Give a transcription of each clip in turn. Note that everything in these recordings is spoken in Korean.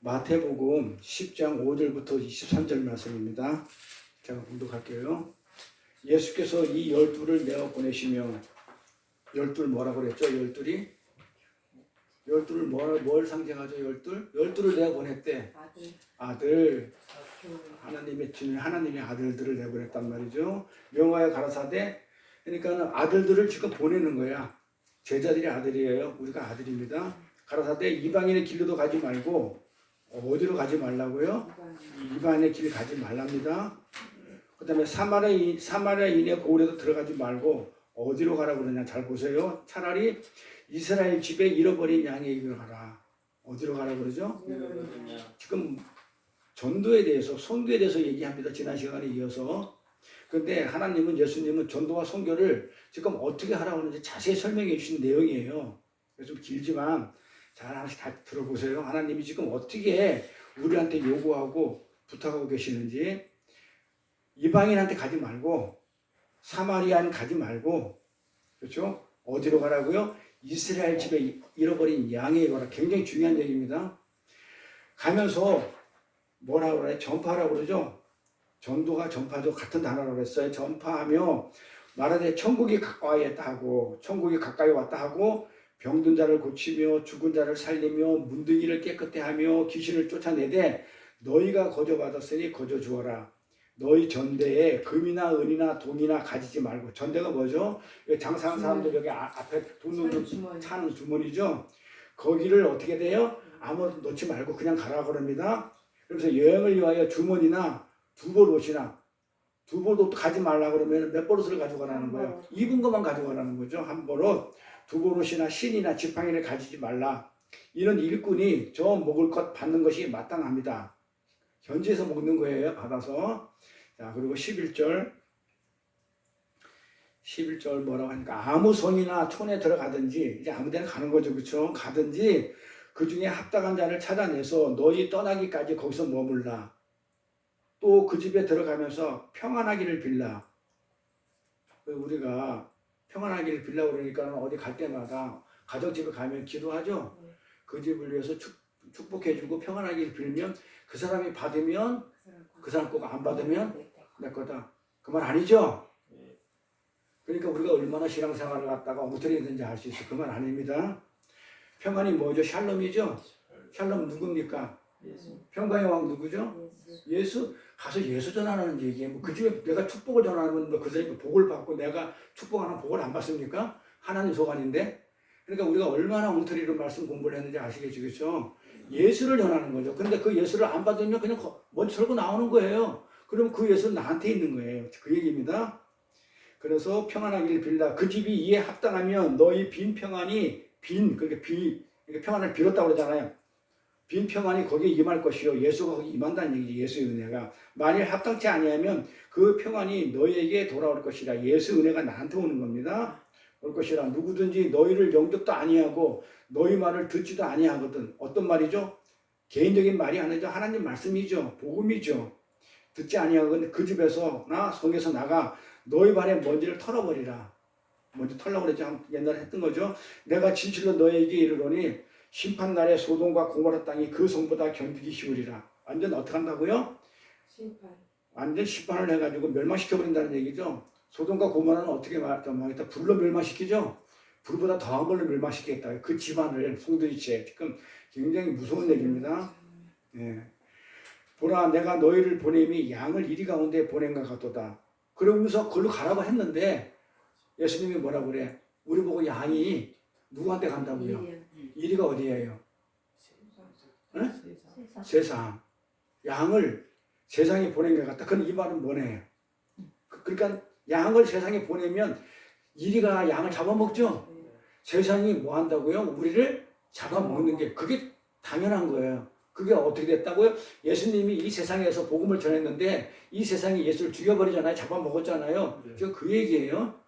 마태복음 10장 5절부터 23절 말씀입니다. 제가 공독할게요. 예수께서 이 12를 내어 보내시며, 12 뭐라고 그랬죠? 12를 뭘 상징하죠? 12를 내어 보냈대. 아들. 하나님의 아들들을 내보냈단 말이죠. 명하여 가라사대. 그러니까 아들들을 지금 보내는 거야. 제자들이 아들이에요. 우리가 아들입니다. 가라사대 이방인의 길로도 가지 말고, 어디로 가지 말라고요? 이방인의 길 가지 말랍니다. 그 다음에 사마리아인의 고을에도 들어가지 말고 어디로 가라고 그러냐. 잘 보세요. 차라리 이스라엘 집에 잃어버린 양의 길로 가라. 어디로 가라고 그러죠? 지금 전도에 대해서, 선교에 대해서 얘기합니다. 지난 시간에 이어서. 그런데 하나님은, 예수님은 전도와 선교를 지금 어떻게 하라고 하는지 자세히 설명해 주신 내용이에요. 좀 길지만 잘 하나씩 다 들어보세요. 하나님이 지금 어떻게 우리한테 요구하고 부탁하고 계시는지. 이방인한테 가지 말고, 사마리아는 가지 말고, 그렇죠? 어디로 가라고요? 이스라엘 집에 잃어버린 양에 가라. 굉장히 중요한 얘기입니다. 가면서 뭐라고 그래? 전파하라고 그러죠? 전도가 전파도 같은 단어라고 했어요. 전파하며 말하되 천국이 가까이 왔다 하고, 천국이 가까이 왔다 하고, 병든 자를 고치며 죽은 자를 살리며 문둥이를 깨끗게 하며 귀신을 쫓아내되 너희가 거저 받았으니 거저 주어라. 너희 전대에 금이나 은이나 돈이나 가지지 말고. 전대가 뭐죠? 장사하는 사람들 여기 앞에 돈 넣는 차는 주머니죠. 거기를 어떻게 돼요? 아무것도 넣지 말고 그냥 가라 그럽니다. 그래서 여행을 위하여 주머니나 두벌옷이나, 두벌옷도 가지 말라 그러면 몇 벌옷을 가져가라는 거예요? 입은 것만 가져가라는 거죠. 한 벌옷, 두벌옷이나 신이나 지팡이를 가지지 말라. 이런 일꾼이 저 먹을 것 받는 것이 마땅합니다. 현지에서 먹는 거예요. 받아서. 자, 그리고 11절 뭐라고 하니까, 아무 성이나 촌에 들어가든지, 이제 아무 데나 가는 거죠. 그렇죠? 가든지 그 중에 합당한 자를 찾아내서 너희 떠나기까지 거기서 머물라. 또 그 집에 들어가면서 평안하기를 빌라. 우리가 평안하기를 빌라 그러니까 어디 갈 때마다 가정집에 가면 기도하죠. 그 집을 위해서 축복해주고 평안하기를 빌면 그 사람이 받으면 그 사람 거고, 안 받으면 내 거다. 그 말 아니죠? 그러니까 우리가 얼마나 신앙생활을 갖다가 엉터리든지 할 수 있어. 그 말 아닙니다. 평안이 뭐죠? 샬롬이죠? 샬롬 누굽니까? 평강의 왕 누구죠? 예수. 가서 예수 전하는 얘기예요. 뭐 그 집에 내가 축복을 전하면 그 사람이 복을 받고 내가 축복하는 복을 안 받습니까? 하나님 소관인데. 그러니까 우리가 얼마나 엉터리로 말씀 공부를 했는지 아시겠죠? 그렇죠? 예수를 전하는 거죠. 근데 그 예수를 안 받으면 그냥 먼저 털고 나오는 거예요. 그럼 그 예수는 나한테 있는 거예요. 그 얘기입니다. 그래서 평안하기를 빌라. 그 집이 이에 합당하면 너희 빈 평안이, 그러니까 평안을 빌었다고 그러잖아요. 빈 평안이 거기에 임할 것이요. 예수가 거기 임한다는 얘기지. 예수의 은혜가. 만일 합당치 아니하면 그 평안이 너희에게 돌아올 것이라. 예수 은혜가 나한테 오는 겁니다. 올 것이라. 누구든지 너희를 영접도 아니하고 너희 말을 듣지도 아니하거든. 어떤 말이죠? 개인적인 말이 아니죠. 하나님 말씀이죠. 복음이죠. 듣지 아니하거든. 그 집에서나 성에서 나가 너희 발에 먼지를 털어버리라. 먼지 털라고 그랬죠. 옛날에 했던 거죠. 내가 진실로 너희에게 이르노니 심판날에 소돔과 고모라 땅이 그 성보다 견디기 쉬우리라. 완전 어떻게 한다고요? 완전 심판을 해가지고 멸망시켜버린다는 얘기죠. 소돔과 고모라는 어떻게 말하겠다? 불로 멸망시키죠. 불보다 더한 걸로 멸망시키겠다. 그 집안을 송두리째. 지금 굉장히 무서운 얘기입니다. 예. 보라, 내가 너희를 보냄이 양을 이리 가운데 보낸것 같도다. 그러면서 그걸로 가라고 했는데 예수님이 뭐라고 그래? 우리 보고 양이 누구한테 간다고요? 이리가 어디예요? 네? 세상. 양을 세상에 보낸 것 같다. 그럼 이 말은 뭐네요? 그러니까 양을 세상에 보내면 이리가 양을 잡아먹죠? 세상이 뭐 한다고요? 우리를 잡아먹는 게, 그게 당연한 거예요. 그게 어떻게 됐다고요? 예수님이 이 세상에서 복음을 전했는데 이 세상이 예수를 죽여버리잖아요. 잡아먹었잖아요. 그 얘기예요.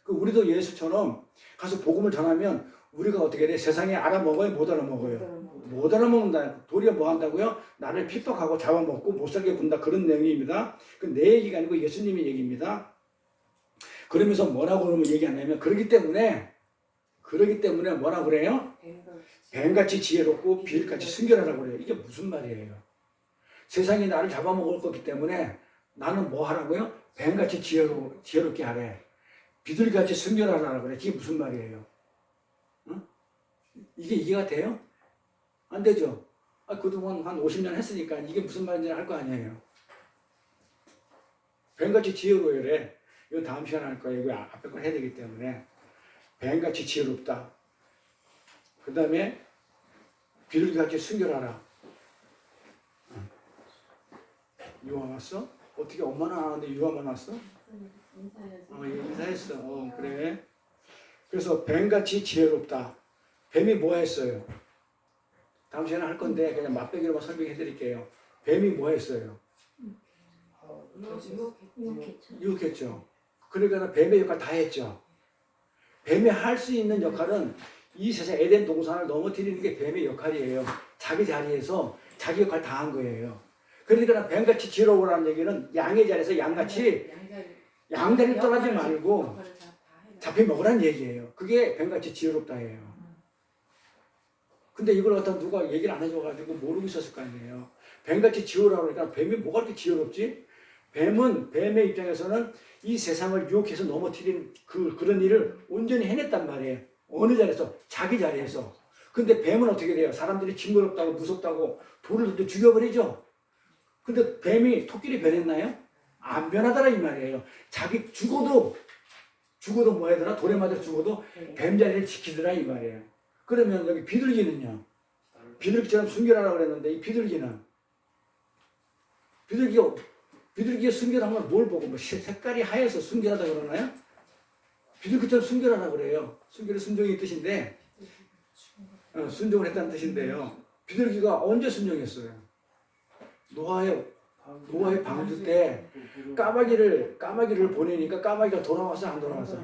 우리도 예수처럼 가서 복음을 전하면 우리가 어떻게 돼? 세상에 알아먹어요? 못 알아먹어요? 못 알아먹는다. 도리어 뭐 한다고요? 나를 핍박하고 잡아먹고 못살게 군다. 그런 내용입니다. 내 얘기가 아니고 예수님의 얘기입니다. 그러면서 뭐라고 그러면 얘기하냐면, 그러기 때문에 뭐라고 그래요? 뱀같이 지혜롭고 비둘기같이 순결하라고 그래요. 이게 무슨 말이에요? 세상이 나를 잡아먹을 거기 때문에 나는 뭐 하라고요? 뱀같이 지혜롭게 하래. 비둘기같이 순결하라고 그래. 이게 무슨 말이에요? 응? 이게 이해가 돼요? 안 되죠? 그동안 한 50년 했으니까 이게 무슨 말인지 알 거 아니에요. 뱀같이 지혜로워래. 이거 다음 시간에 할 거예요. 이거 앞에 걸 해야 되기 때문에. 뱀같이 지혜롭다. 그 다음에 비둘기같이 순결하라. 유아 왔어? 어떻게 엄마는 안 하는데 유아만 왔어? 인사했어. 그래. 그래서 뱀같이 지혜롭다. 뱀이 뭐 했어요? 다음 시간에 할 건데 그냥 맛배기로만 설명해 드릴게요. 뱀이 뭐 했어요? 유혹했죠. 그러니까 뱀의 역할 다 했죠. 뱀이 할 수 있는 역할은 이 세상 에덴 동산을 넘어뜨리는 게 뱀의 역할이에요. 자기 자리에서 자기 역할 다 한 거예요. 그러니까 뱀같이 지혜로우라는 얘기는 양의 자리에서 양같이 양다리 떠나지 말고 잡혀 먹으라는 얘기예요. 그게 뱀같이 지혜롭다예요. 근데 이걸 갖다 누가 얘기를 안 해줘가지고 모르고 있었을 거 아니에요. 뱀같이 지혜로우라고 그러니까 뱀이 뭐가 그렇게 지혜롭지? 뱀은 뱀의 입장에서는 이 세상을 유혹해서 넘어뜨리는 그런 일을 온전히 해냈단 말이에요. 어느 자리에서? 자기 자리에서. 근데 뱀은 어떻게 돼요? 사람들이 징그럽다고 무섭다고 돌을 던져 죽여버리죠. 근데 뱀이 토끼리 변했나요? 안 변하더라 이 말이에요. 자기 죽어도 뭐 하더라? 돌에 맞아 죽어도 뱀 자리를 지키더라 이 말이에요. 그러면 여기 비둘기는요? 비둘기처럼 순결하라고 그랬는데 이 비둘기는 비둘기의 순결한 건 뭘 보고 뭐 색깔이 하얘서 순결하다 그러나요? 비둘기처럼 순결하라고 그래요. 순결은 순종의 뜻인데 순종을 했다는 뜻인데요. 비둘기가 언제 순종했어요? 노아의 방주 때 까마귀를 보내니까 까마귀가 돌아와서 안 돌아와서?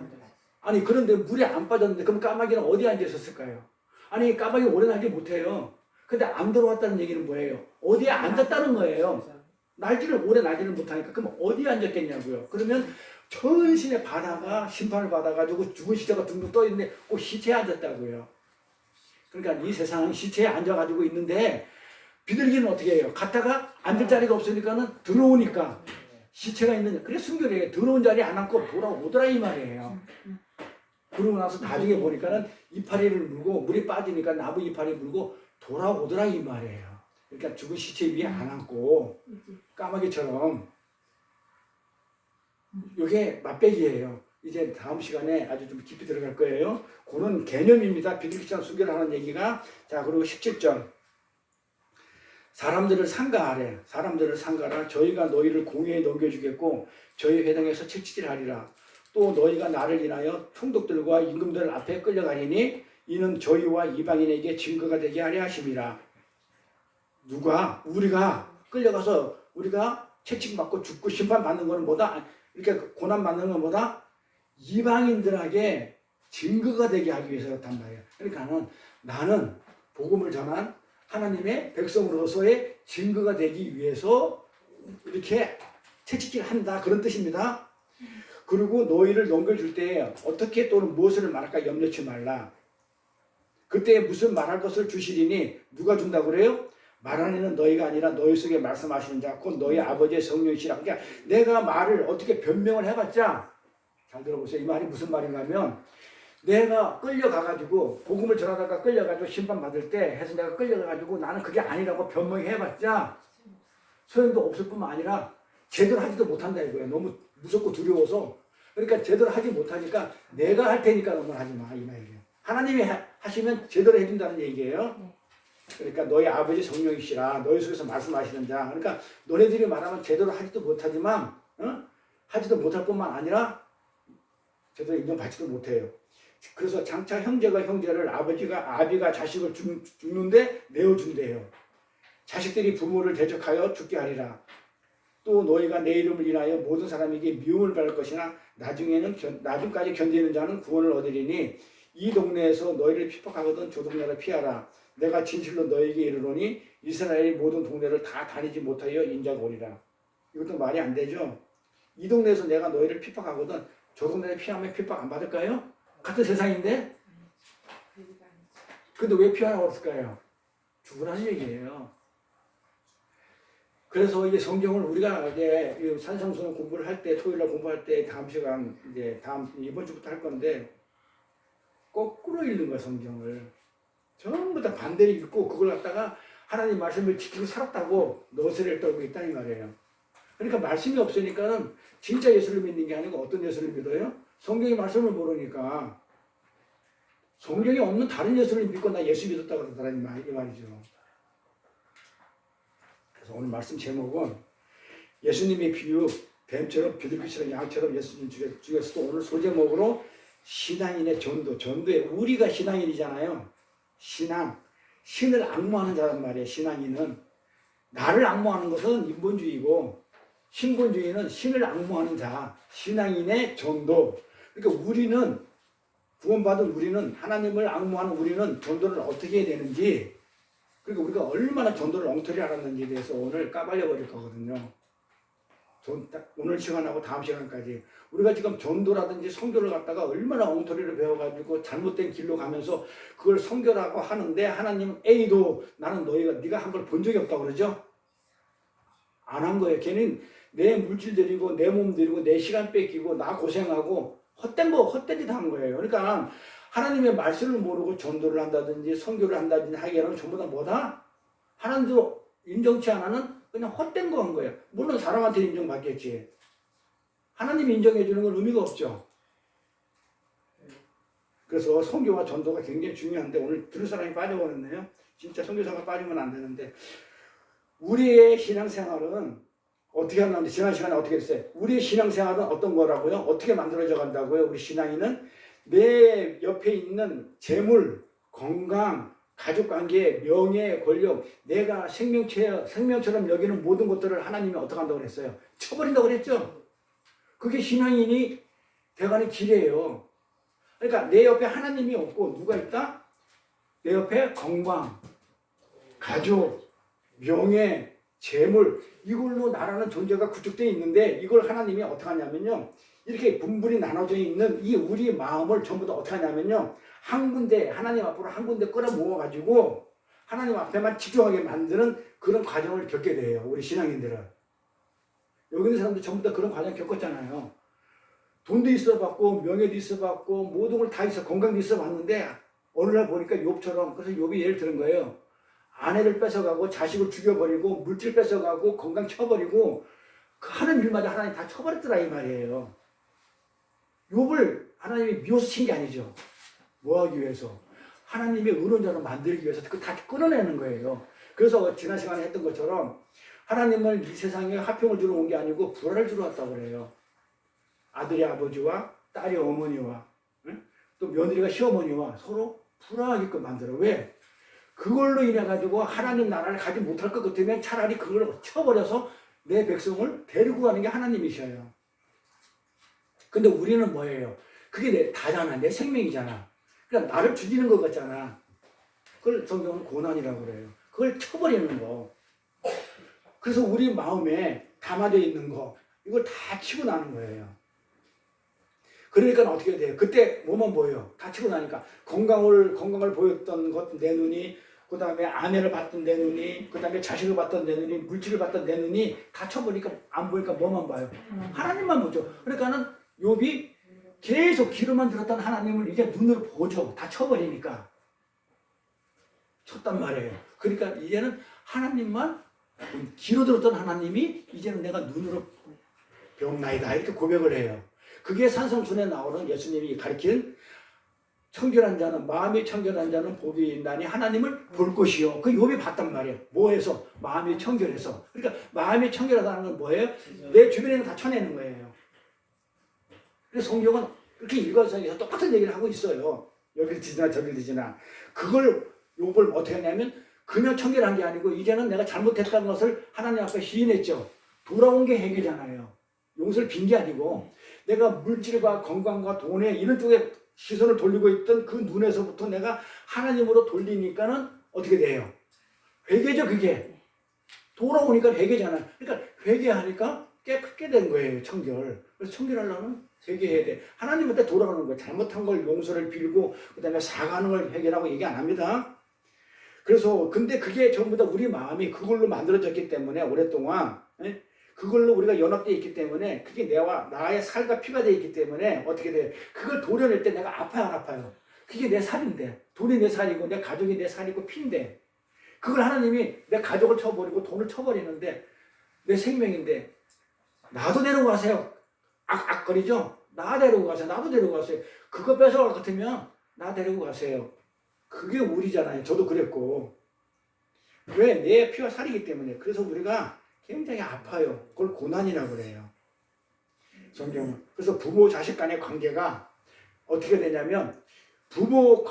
아니 그런데 물에 안 빠졌는데 그럼 까마귀는 어디 앉아 있었을까요? 아니 까마귀 오래 날지 못해요. 근데 안 돌아왔다는 얘기는 뭐예요? 어디에 앉았다는 거예요. 오래 날지를 못하니까 그럼 어디에 앉았겠냐고요. 그러면 전신의 바다가 심판을 받아가지고 죽은 시체가 둥둥 떠 있는데 꼭 시체에 앉았다고요. 그러니까 이 세상은 시체에 앉아가지고 있는데 비둘기는 어떻게 해요? 갔다가 앉을 자리가 없으니까는 들어오니까 시체가 있는 그래 순결이에요. 들어온 자리에 안 앉고 돌아오더라 이 말이에요. 그러고 나서 나중에 보니까는 이파리를 물고 물이 빠지니까 나무 이파리 물고 돌아오더라 이 말이에요. 그러니까 죽은 시체 위에 안 앉고 까마귀처럼 이게 맛배기예요. 이제 다음 시간에 아주 좀 깊이 들어갈 거예요. 그런 개념입니다. 비둘기처럼 순결하는 얘기가. 자, 그리고 17절. 사람들을 상가하래. 사람들을 상가하라. 저희가 너희를 공회에 넘겨주겠고 저희 회당에서 채찍질하리라. 또 너희가 나를 인하여 총독들과 임금들 앞에 끌려가리니 이는 저희와 이방인에게 증거가 되게 하려 하심이라. 누가? 우리가 끌려가서 우리가 채찍받고 죽고 심판받는 것은 뭐다? 이렇게 고난받는 건 뭐다? 이방인들에게 증거가 되게 하기 위해서 그렇단 말이에요. 그러니까 나는 복음을 전한 하나님의 백성으로서의 증거가 되기 위해서 이렇게 채찍질 한다. 그런 뜻입니다. 그리고 너희를 넘겨줄 때 어떻게 또는 무엇을 말할까 염려치 말라. 그때 무슨 말할 것을 주시리니 누가 준다고 그래요? 말하는 이는 너희가 아니라 너희 속에 말씀하시는 자 곧 너희 아버지의 성령이시라. 그러니까 내가 말을 어떻게 변명을 해봤자 잘 들어보세요. 이 말이 무슨 말인가 하면 내가 끌려가가지고 복음을 전하다가 끌려가지고 심판받을 때 해서 내가 끌려가가지고 나는 그게 아니라고 변명해봤자 소용도 없을 뿐만 아니라 제대로 하지도 못한다 이거예요. 너무 무섭고 두려워서. 그러니까 제대로 하지 못하니까 내가 할 테니까 너무 하지 마 이 말이에요. 하나님이 하시면 제대로 해준다는 얘기예요. 그러니까 너희 아버지 성령이시라. 너희 속에서 말씀하시는 자. 그러니까 너네들이 말하면 제대로 하지도 못하지만 하지도 못할 뿐만 아니라 제대로 인정받지도 못해요. 그래서 장차 형제가 형제를 아비가 자식을 죽는데 내어준대요. 자식들이 부모를 대적하여 죽게 하리라. 또 너희가 내 이름을 인하여 모든 사람에게 미움을 받을 것이나 나중까지 견디는 자는 구원을 얻으리니 이 동네에서 너희를 핍박하거든 저 동네를 피하라. 내가 진실로 너희에게 이르노니 이스라엘의 모든 동네를 다 다니지 못하여 인자가 오리라. 이것도 말이 안 되죠. 이 동네에서 내가 너희를 핍박하거든 저 동네를 피하면 핍박 안 받을까요? 같은 세상인데? 근데 왜 피 하나 얻었을까요? 죽으라는 얘기예요. 그래서 이제 성경을 우리가 이제 산성수는 공부를 할 때, 토요일날 공부할 때 다음 시간 이제 이번 주부터 할 건데 거꾸로 읽는 거야 성경을. 전부 다 반대로 읽고 그걸 갖다가 하나님 말씀을 지키고 살았다고 너스레를 떨고 있다는 말이에요. 그러니까 말씀이 없으니까는 진짜 예수를 믿는 게 아니고 어떤 예수를 믿어요? 성경의 말씀을 모르니까 성경이 없는 다른 예수를 믿고 나 예수 믿었다고 그러더라 이 말이죠. 그래서 오늘 말씀 제목은 예수님의 비유, 뱀처럼 비둘기처럼 양처럼 예수님 중에서도 오늘 소제목으로 신앙인의 전도에 우리가 신앙인이잖아요. 신을 앙모하는 자란 말이에요. 신앙인은 나를 앙모하는 것은 인본주의고 신본주의는 신을 앙모하는 자, 신앙인의 전도. 그러니까 우리는 구원받은 우리는 하나님을 앙모하는 우리는 전도를 어떻게 해야 되는지, 그러니까 우리가 얼마나 전도를 엉터리 알았는지에 대해서 오늘 까발려 버릴 거거든요. 오늘 시간하고 다음 시간까지 우리가 지금 전도라든지 선교를 갖다가 얼마나 엉터리를 배워가지고 잘못된 길로 가면서 그걸 선교라고 하는데 하나님은 A도 나는 네가 한 걸 본 적이 없다고 그러죠? 안 한 거예요. 걔는 내 물질 들이고 내 몸 들이고 내 시간 뺏기고 나 고생하고 헛된 짓 한 거예요. 그러니까 하나님의 말씀을 모르고 전도를 한다든지 선교를 한다든지 하기에는 전부 다 뭐다? 하나님도 인정치 않아는 그냥 헛된 거 한 거예요. 물론 사람한테 인정받겠지. 하나님이 인정해 주는 건 의미가 없죠. 그래서 선교와 전도가 굉장히 중요한데 오늘 들을 사람이 빠져버렸네요. 진짜 선교사가 빠지면 안 되는데 우리의 신앙생활은 어떻게 하는지 지난 시간에 어떻게 했어요? 우리의 신앙생활은 어떤 거라고요? 어떻게 만들어져 간다고요? 우리 신앙인은 내 옆에 있는 재물, 건강, 가족관계, 명예, 권력, 내가 생명처럼 여기는 모든 것들을 하나님이 어떻게 한다고 그랬어요? 쳐버린다고 그랬죠? 그게 신앙인이 돼가는 길이에요. 그러니까 내 옆에 하나님이 없고 누가 있다? 내 옆에 건강, 가족, 명예, 재물, 이걸로 나라는 존재가 구축되어 있는데 이걸 하나님이 어떻게 하냐면요. 이렇게 분분히 나눠져 있는 이 우리 마음을 전부 다 어떻게 하냐면요. 한 군데, 하나님 앞으로 한 군데 끌어모아가지고 하나님 앞에만 집중하게 만드는 그런 과정을 겪게 돼요. 우리 신앙인들은. 여기 있는 사람들 전부 다 그런 과정 겪었잖아요. 돈도 있어봤고 명예도 있어봤고 모든 걸 다 있어 건강도 있어봤는데 어느 날 보니까 욥처럼 그래서 욥이 예를 들은 거예요. 아내를 뺏어가고 자식을 죽여버리고 물질 뺏어가고 건강 쳐버리고 그 하는 일마다 하나님 다 쳐버렸더라 이 말이에요. 욥을 하나님이 미워서 친 게 아니죠. 뭐 하기 위해서? 하나님의 의론자로 만들기 위해서 그 다 끊어내는 거예요. 그래서 지난 시간에 했던 것처럼 하나님을 이 세상에 화평을 주러 온 게 아니고 불화를 주러 왔다고 그래요. 아들이 아버지와 딸이 어머니와 또 며느리가 시어머니와 서로 불화하게끔 만들어. 왜? 그걸로 인해 가지고 하나님 나라를 가지 못할 것 같으면 차라리 그걸 쳐버려서 내 백성을 데리고 가는 게 하나님이셔요. 근데 우리는 뭐예요? 그게 다잖아. 내 생명이잖아. 그러니까 나를 죽이는 것 같잖아. 그걸 성경은 고난이라고 그래요. 그걸 쳐버리는 거. 그래서 우리 마음에 담아져 있는 거 이걸 다 치고 나는 거예요. 그러니까 어떻게 돼요? 그때 뭐만 보여요? 다 치고 나니까 건강을 보였던 것 내 눈이, 그 다음에 아내를 봤던 내 눈이, 그 다음에 자식을 봤던 내 눈이, 물질을 봤던 내 눈이 다 쳐보니까 안 보니까 뭐만 봐요? 하나님만 보죠. 그러니까는 욥이 계속 귀로만 들었던 하나님을 이제 눈으로 보죠. 다 쳐버리니까. 쳤단 말이에요. 그러니까 이제는 하나님만, 귀로 들었던 하나님이 이제는 내가 눈으로 배웠나이다. 이렇게 고백을 해요. 그게 산성순에 나오는 예수님이 가르친 청결한 자는, 마음이 청결한 자는 복이 있나니 하나님을 볼 것이요. 그 욥이 봤단 말이에요. 뭐해서? 마음이 청결해서. 그러니까 마음이 청결하다는 건 뭐예요? 내 주변에는 다 쳐내는 거예요. 그래서 성경은 그렇게 일관성에서 똑같은 얘기를 하고 있어요. 여길 지나 저길 지나. 그걸 욥을 어떻게 하냐면 그냥 청결한 게 아니고 이제는 내가 잘못했다는 것을 하나님 앞에 시인했죠. 돌아온 게 회개잖아요. 용서를 빈 게 아니고 내가 물질과 건강과 돈에 이런 쪽에 시선을 돌리고 있던 그 눈에서부터 내가 하나님으로 돌리니까는 어떻게 돼요? 회개죠. 그게 돌아오니까 회개잖아요. 그러니까 회개하니까 깨끗게 된 거예요. 청결. 그래서 청결하려면 회개해야 돼. 하나님한테 돌아가는 거야. 잘못한 걸 용서를 빌고 그다음에 사과하는 걸 회개라고 얘기 안 합니다. 그래서 근데 그게 전부 다 우리 마음이 그걸로 만들어졌기 때문에 오랫동안 그걸로 우리가 연합되어 있기 때문에 그게 나의 살과 피가 되어 있기 때문에 어떻게 돼? 그걸 도려낼 때 내가 아파요 안 아파요? 그게 내 살인데 돈이 내 살이고 내 가족이 내 살이고 피인데 그걸 하나님이 내 가족을 쳐버리고 돈을 쳐버리는데 내 생명인데 나도 데리고 가세요. 악거리죠? 나 데리고 가세요. 나도 데리고 가세요. 그거 뺏어갈 것 같으면 나 데리고 가세요. 그게 우리잖아요. 저도 그랬고. 왜? 내 피와 살이기 때문에. 그래서 우리가 굉장히 아파요. 그걸 고난이라고 그래요. 성경은. 그래서 부모 자식 간의 관계가 어떻게 되냐면 부모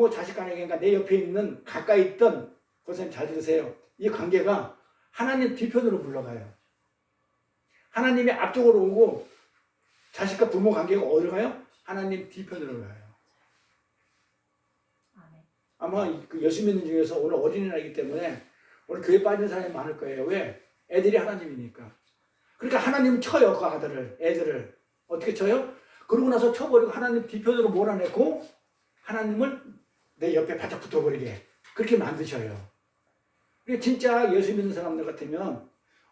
자식 간의 그러니까 내 옆에 있는 가까이 있던 선생님 잘 들으세요. 이 관계가 하나님 뒤편으로 물러가요. 하나님이 앞쪽으로 오고 자식과 부모 관계가 어디로 가요? 하나님 뒤편으로 가요. 아마 그 예수 믿는 중에서 오늘 어린이날이기 때문에 오늘 교회 빠진 사람이 많을 거예요. 왜? 애들이 하나님이니까. 그러니까 하나님은 쳐요. 그 애들을. 어떻게 쳐요? 그러고 나서 쳐버리고 하나님 뒤편으로 몰아내고 하나님을 내 옆에 바짝 붙어버리게. 그렇게 만드셔요. 그러니까 진짜 예수 믿는 사람들 같으면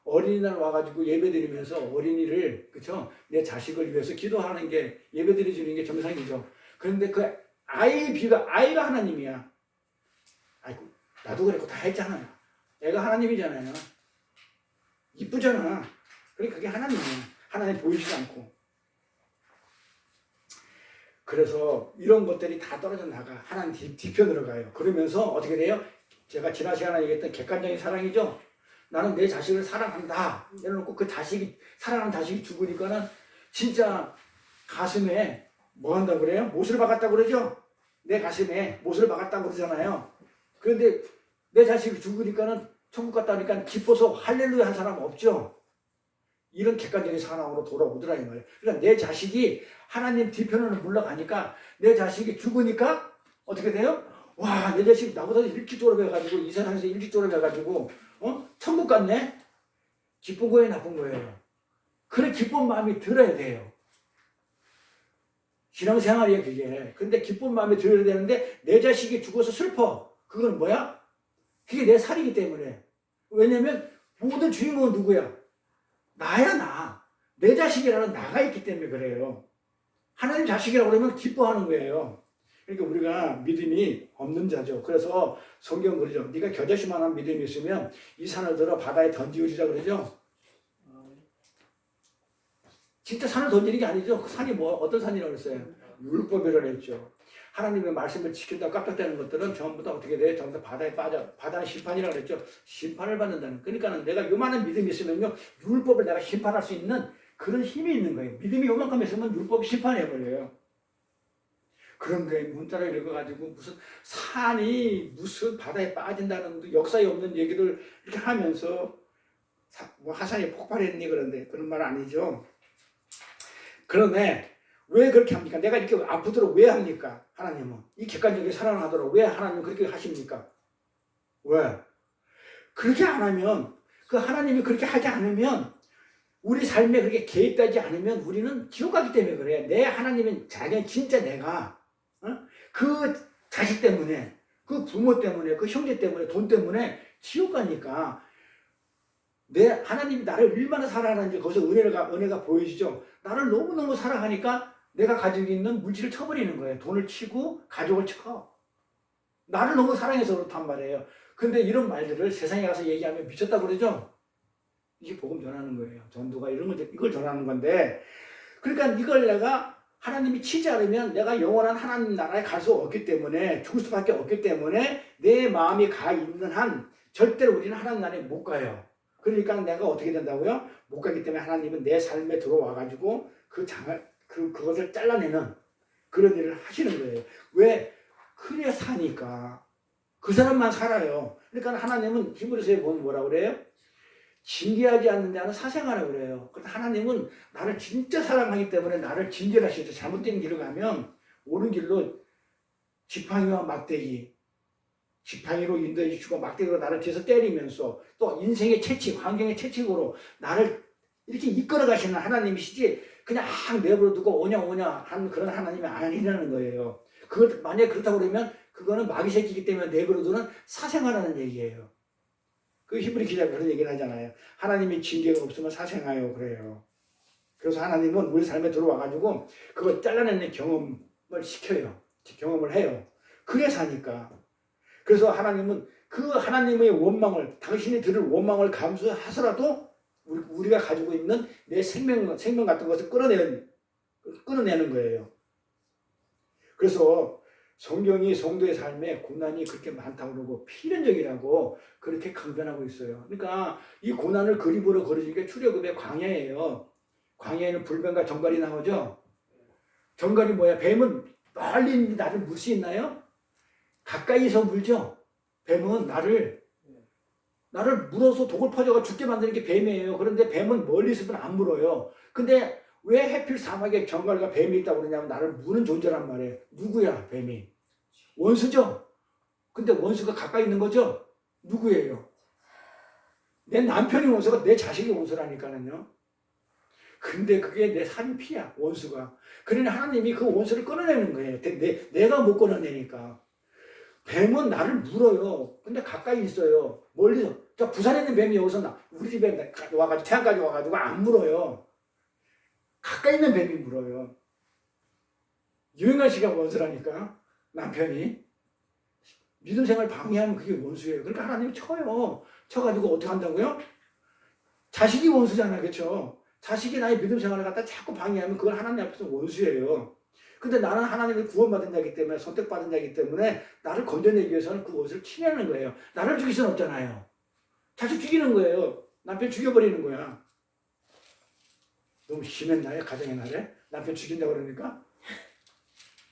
어린이날 와가지고 예배드리면서 어린이를, 그쵸? 내 자식을 위해서 기도하는 게 예배드려주는 게 정상이죠. 그런데 그 아이가 하나님이야. 아이고, 나도 그랬고 다 했잖아요. 애가 하나님이잖아요. 이쁘잖아. 그러니까 그게 하나님이야. 하나님 보이지도 않고. 그래서 이런 것들이 다 떨어져 나가. 하나님 뒤편으로 가요. 그러면서 어떻게 돼요? 제가 지난 시간에 얘기했던 객관적인 사랑이죠. 나는 내 자식을 사랑한다. 이래놓고 그 사랑하는 자식이 죽으니까는 진짜 가슴에 뭐 한다고 그래요? 못을 박았다고 그러죠? 내 가슴에 못을 박았다고 그러잖아요. 그런데 내 자식이 죽으니까는 천국 갔다 오니까 기뻐서 할렐루야 한 사람 없죠? 이런 객관적인 사랑으로 돌아오더라 이 말이에요. 그러니까 내 자식이 하나님 뒤편으로 물러가니까 내 자식이 죽으니까 어떻게 돼요? 와, 내 자식 나보다 일찍 졸업해가지고 이 세상에서 일찍 졸업해가지고 천국 갔네? 기쁜 거예요, 나쁜 거예요? 그런 기쁜 마음이 들어야 돼요. 신앙생활이에요, 그게. 근데 기쁜 마음이 들어야 되는데 내 자식이 죽어서 슬퍼. 그건 뭐야? 그게 내 살이기 때문에. 왜냐면 모든 주인공은 누구야? 나야, 나. 내 자식이라는 나가 있기 때문에 그래요. 하나님 자식이라고 그러면 기뻐하는 거예요. 그러니까 우리가 믿음이 없는 자죠. 그래서 성경 그러죠. 네가 겨자씨만한 믿음이 있으면 이 산을 들어 바다에 던지우리라 그러죠. 진짜 산을 던지는 게 아니죠. 그 산이 어떤 산이라고 그랬어요? 율법이라고 했죠. 하나님의 말씀을 지킨다 깜짝대는 것들은 전부 다 어떻게 돼요? 전부 다 바다에 빠져. 바다는 심판이라고 그랬죠. 심판을 받는다는. 그러니까 내가 요만한 믿음이 있으면요. 율법을 내가 심판할 수 있는 그런 힘이 있는 거예요. 믿음이 요만큼 있으면 율법이 심판해버려요. 그런데 문자를 읽어가지고 무슨 바다에 빠진다는 역사에 없는 얘기를 이렇게 하면서 하산이 폭발했니 그런데 그런 말 아니죠. 그런데 왜 그렇게 합니까? 내가 이렇게 아프도록 왜 합니까? 하나님은 이 객관적인 사랑을 하도록 왜 하나님은 그렇게 하십니까? 왜? 그렇게 안 하면 그 하나님이 그렇게 하지 않으면 우리 삶에 그렇게 개입되지 않으면 우리는 지옥 가기 때문에 그래. 내 하나님은 자녀 진짜 내가 그 자식 때문에 그 부모 때문에 그 형제 때문에 돈 때문에 지옥 가니까 내 하나님이 나를 얼마나 사랑하는지 거기서 은혜가 보여지죠. 나를 너무너무 사랑하니까 내가 가지고 있는 물질을 쳐버리는 거예요. 돈을 치고 가족을 쳐. 나를 너무 사랑해서 그렇단 말이에요. 근데 이런 말들을 세상에 가서 얘기하면 미쳤다고 그러죠. 이게 복음 전하는 거예요. 전도가 이걸 전하는 건데, 그러니까 이걸 내가 하나님이 치지 않으면 내가 영원한 하나님 나라에 갈 수 없기 때문에 죽을 수밖에 없기 때문에 내 마음이 가 있는 한 절대로 우리는 하나님 나라에 못 가요. 그러니까 내가 어떻게 된다고요? 못 가기 때문에 하나님은 내 삶에 들어와가지고 그것을 잘라내는 그런 일을 하시는 거예요. 왜? 그래 사니까. 그 사람만 살아요. 그러니까 하나님은 히브리서에 보면 뭐라 그래요? 징계하지 않는 자는 사생하라 그래요. 그런데 하나님은 나를 진짜 사랑하기 때문에 나를 징계하시죠. 잘못된 길을 가면 옳은 길로 지팡이와 막대기, 지팡이로 인도해 주시고 막대기로 나를 뒤에서 때리면서 또 인생의 채찍, 환경의 채찍으로 나를 이렇게 이끌어 가시는 하나님이시지 그냥 내버려두고 오냐 하는 그런 하나님이 아니라는 거예요. 그걸 만약에 그렇다고 그러면 그거는 마귀 새끼이기 때문에 내버려두는 사생아라는 얘기예요. 그 히브리 기자가 그런 얘기를 하잖아요. 하나님의 징계가 없으면 사생아요 그래요. 그래서 하나님은 우리 삶에 들어와가지고 그걸 잘라내는 경험을 시켜요. 경험을 해요. 그래 사니까. 그래서 하나님은 그 하나님의 원망을, 당신이 들을 원망을 감수하서라도 우리가 가지고 있는 내 생명 같은 것을 끌어내는 거예요. 그래서 성경이 성도의 삶에 고난이 그렇게 많다고 그러고 필연적이라고 그렇게 강변하고 있어요. 그러니까 이 고난을 그림으로 그려준 게 출애굽의 광야예요. 광야에는 불뱀과 정갈이 나오죠. 정갈이 뭐야? 뱀은 멀리 있는데 나를 물 수 있나요? 가까이서 물죠. 뱀은 나를 물어서 독을 퍼져가 죽게 만드는 게 뱀이에요. 그런데 뱀은 멀리 있으면 안 물어요. 근데 왜 해필 사막에 정갈과 뱀이 있다고 그러냐면 나를 무는 존재란 말이에요. 누구야 뱀이? 원수죠. 근데 원수가 가까이 있는 거죠. 누구예요? 내 남편이 원수가 내 자식이 원수라니까는요. 근데 그게 내 살인 피야 원수가. 그러니 하나님이 그 원수를 끊어내는 거예요. 내가 못 끊어내니까. 뱀은 나를 물어요. 근데 가까이 있어요. 멀리서. 저 부산에 있는 뱀이 여기서 우리 집에 와가지고 태안까지 와가지고 안 물어요. 가까이 있는 뱀이 물어요. 유행한 씨가 원수라니까. 남편이. 믿음 생활 방해하면 그게 원수예요. 그러니까 하나님이 쳐요. 쳐가지고 어떻게 한다고요? 자식이 원수잖아. 그렇죠? 자식이 나의 믿음 생활을 갖다 자꾸 방해하면 그걸 하나님 앞에서 원수예요. 근데 나는 하나님을 구원받은 자이기 때문에, 선택받은 자이기 때문에 나를 건져내기 위해서는 그 원수를 치려는 거예요. 나를 죽일 수는 없잖아요. 자식 죽이는 거예요. 남편 죽여버리는 거야. 너무 심했나요? 가정의 날에? 남편 죽인다고 그러니까?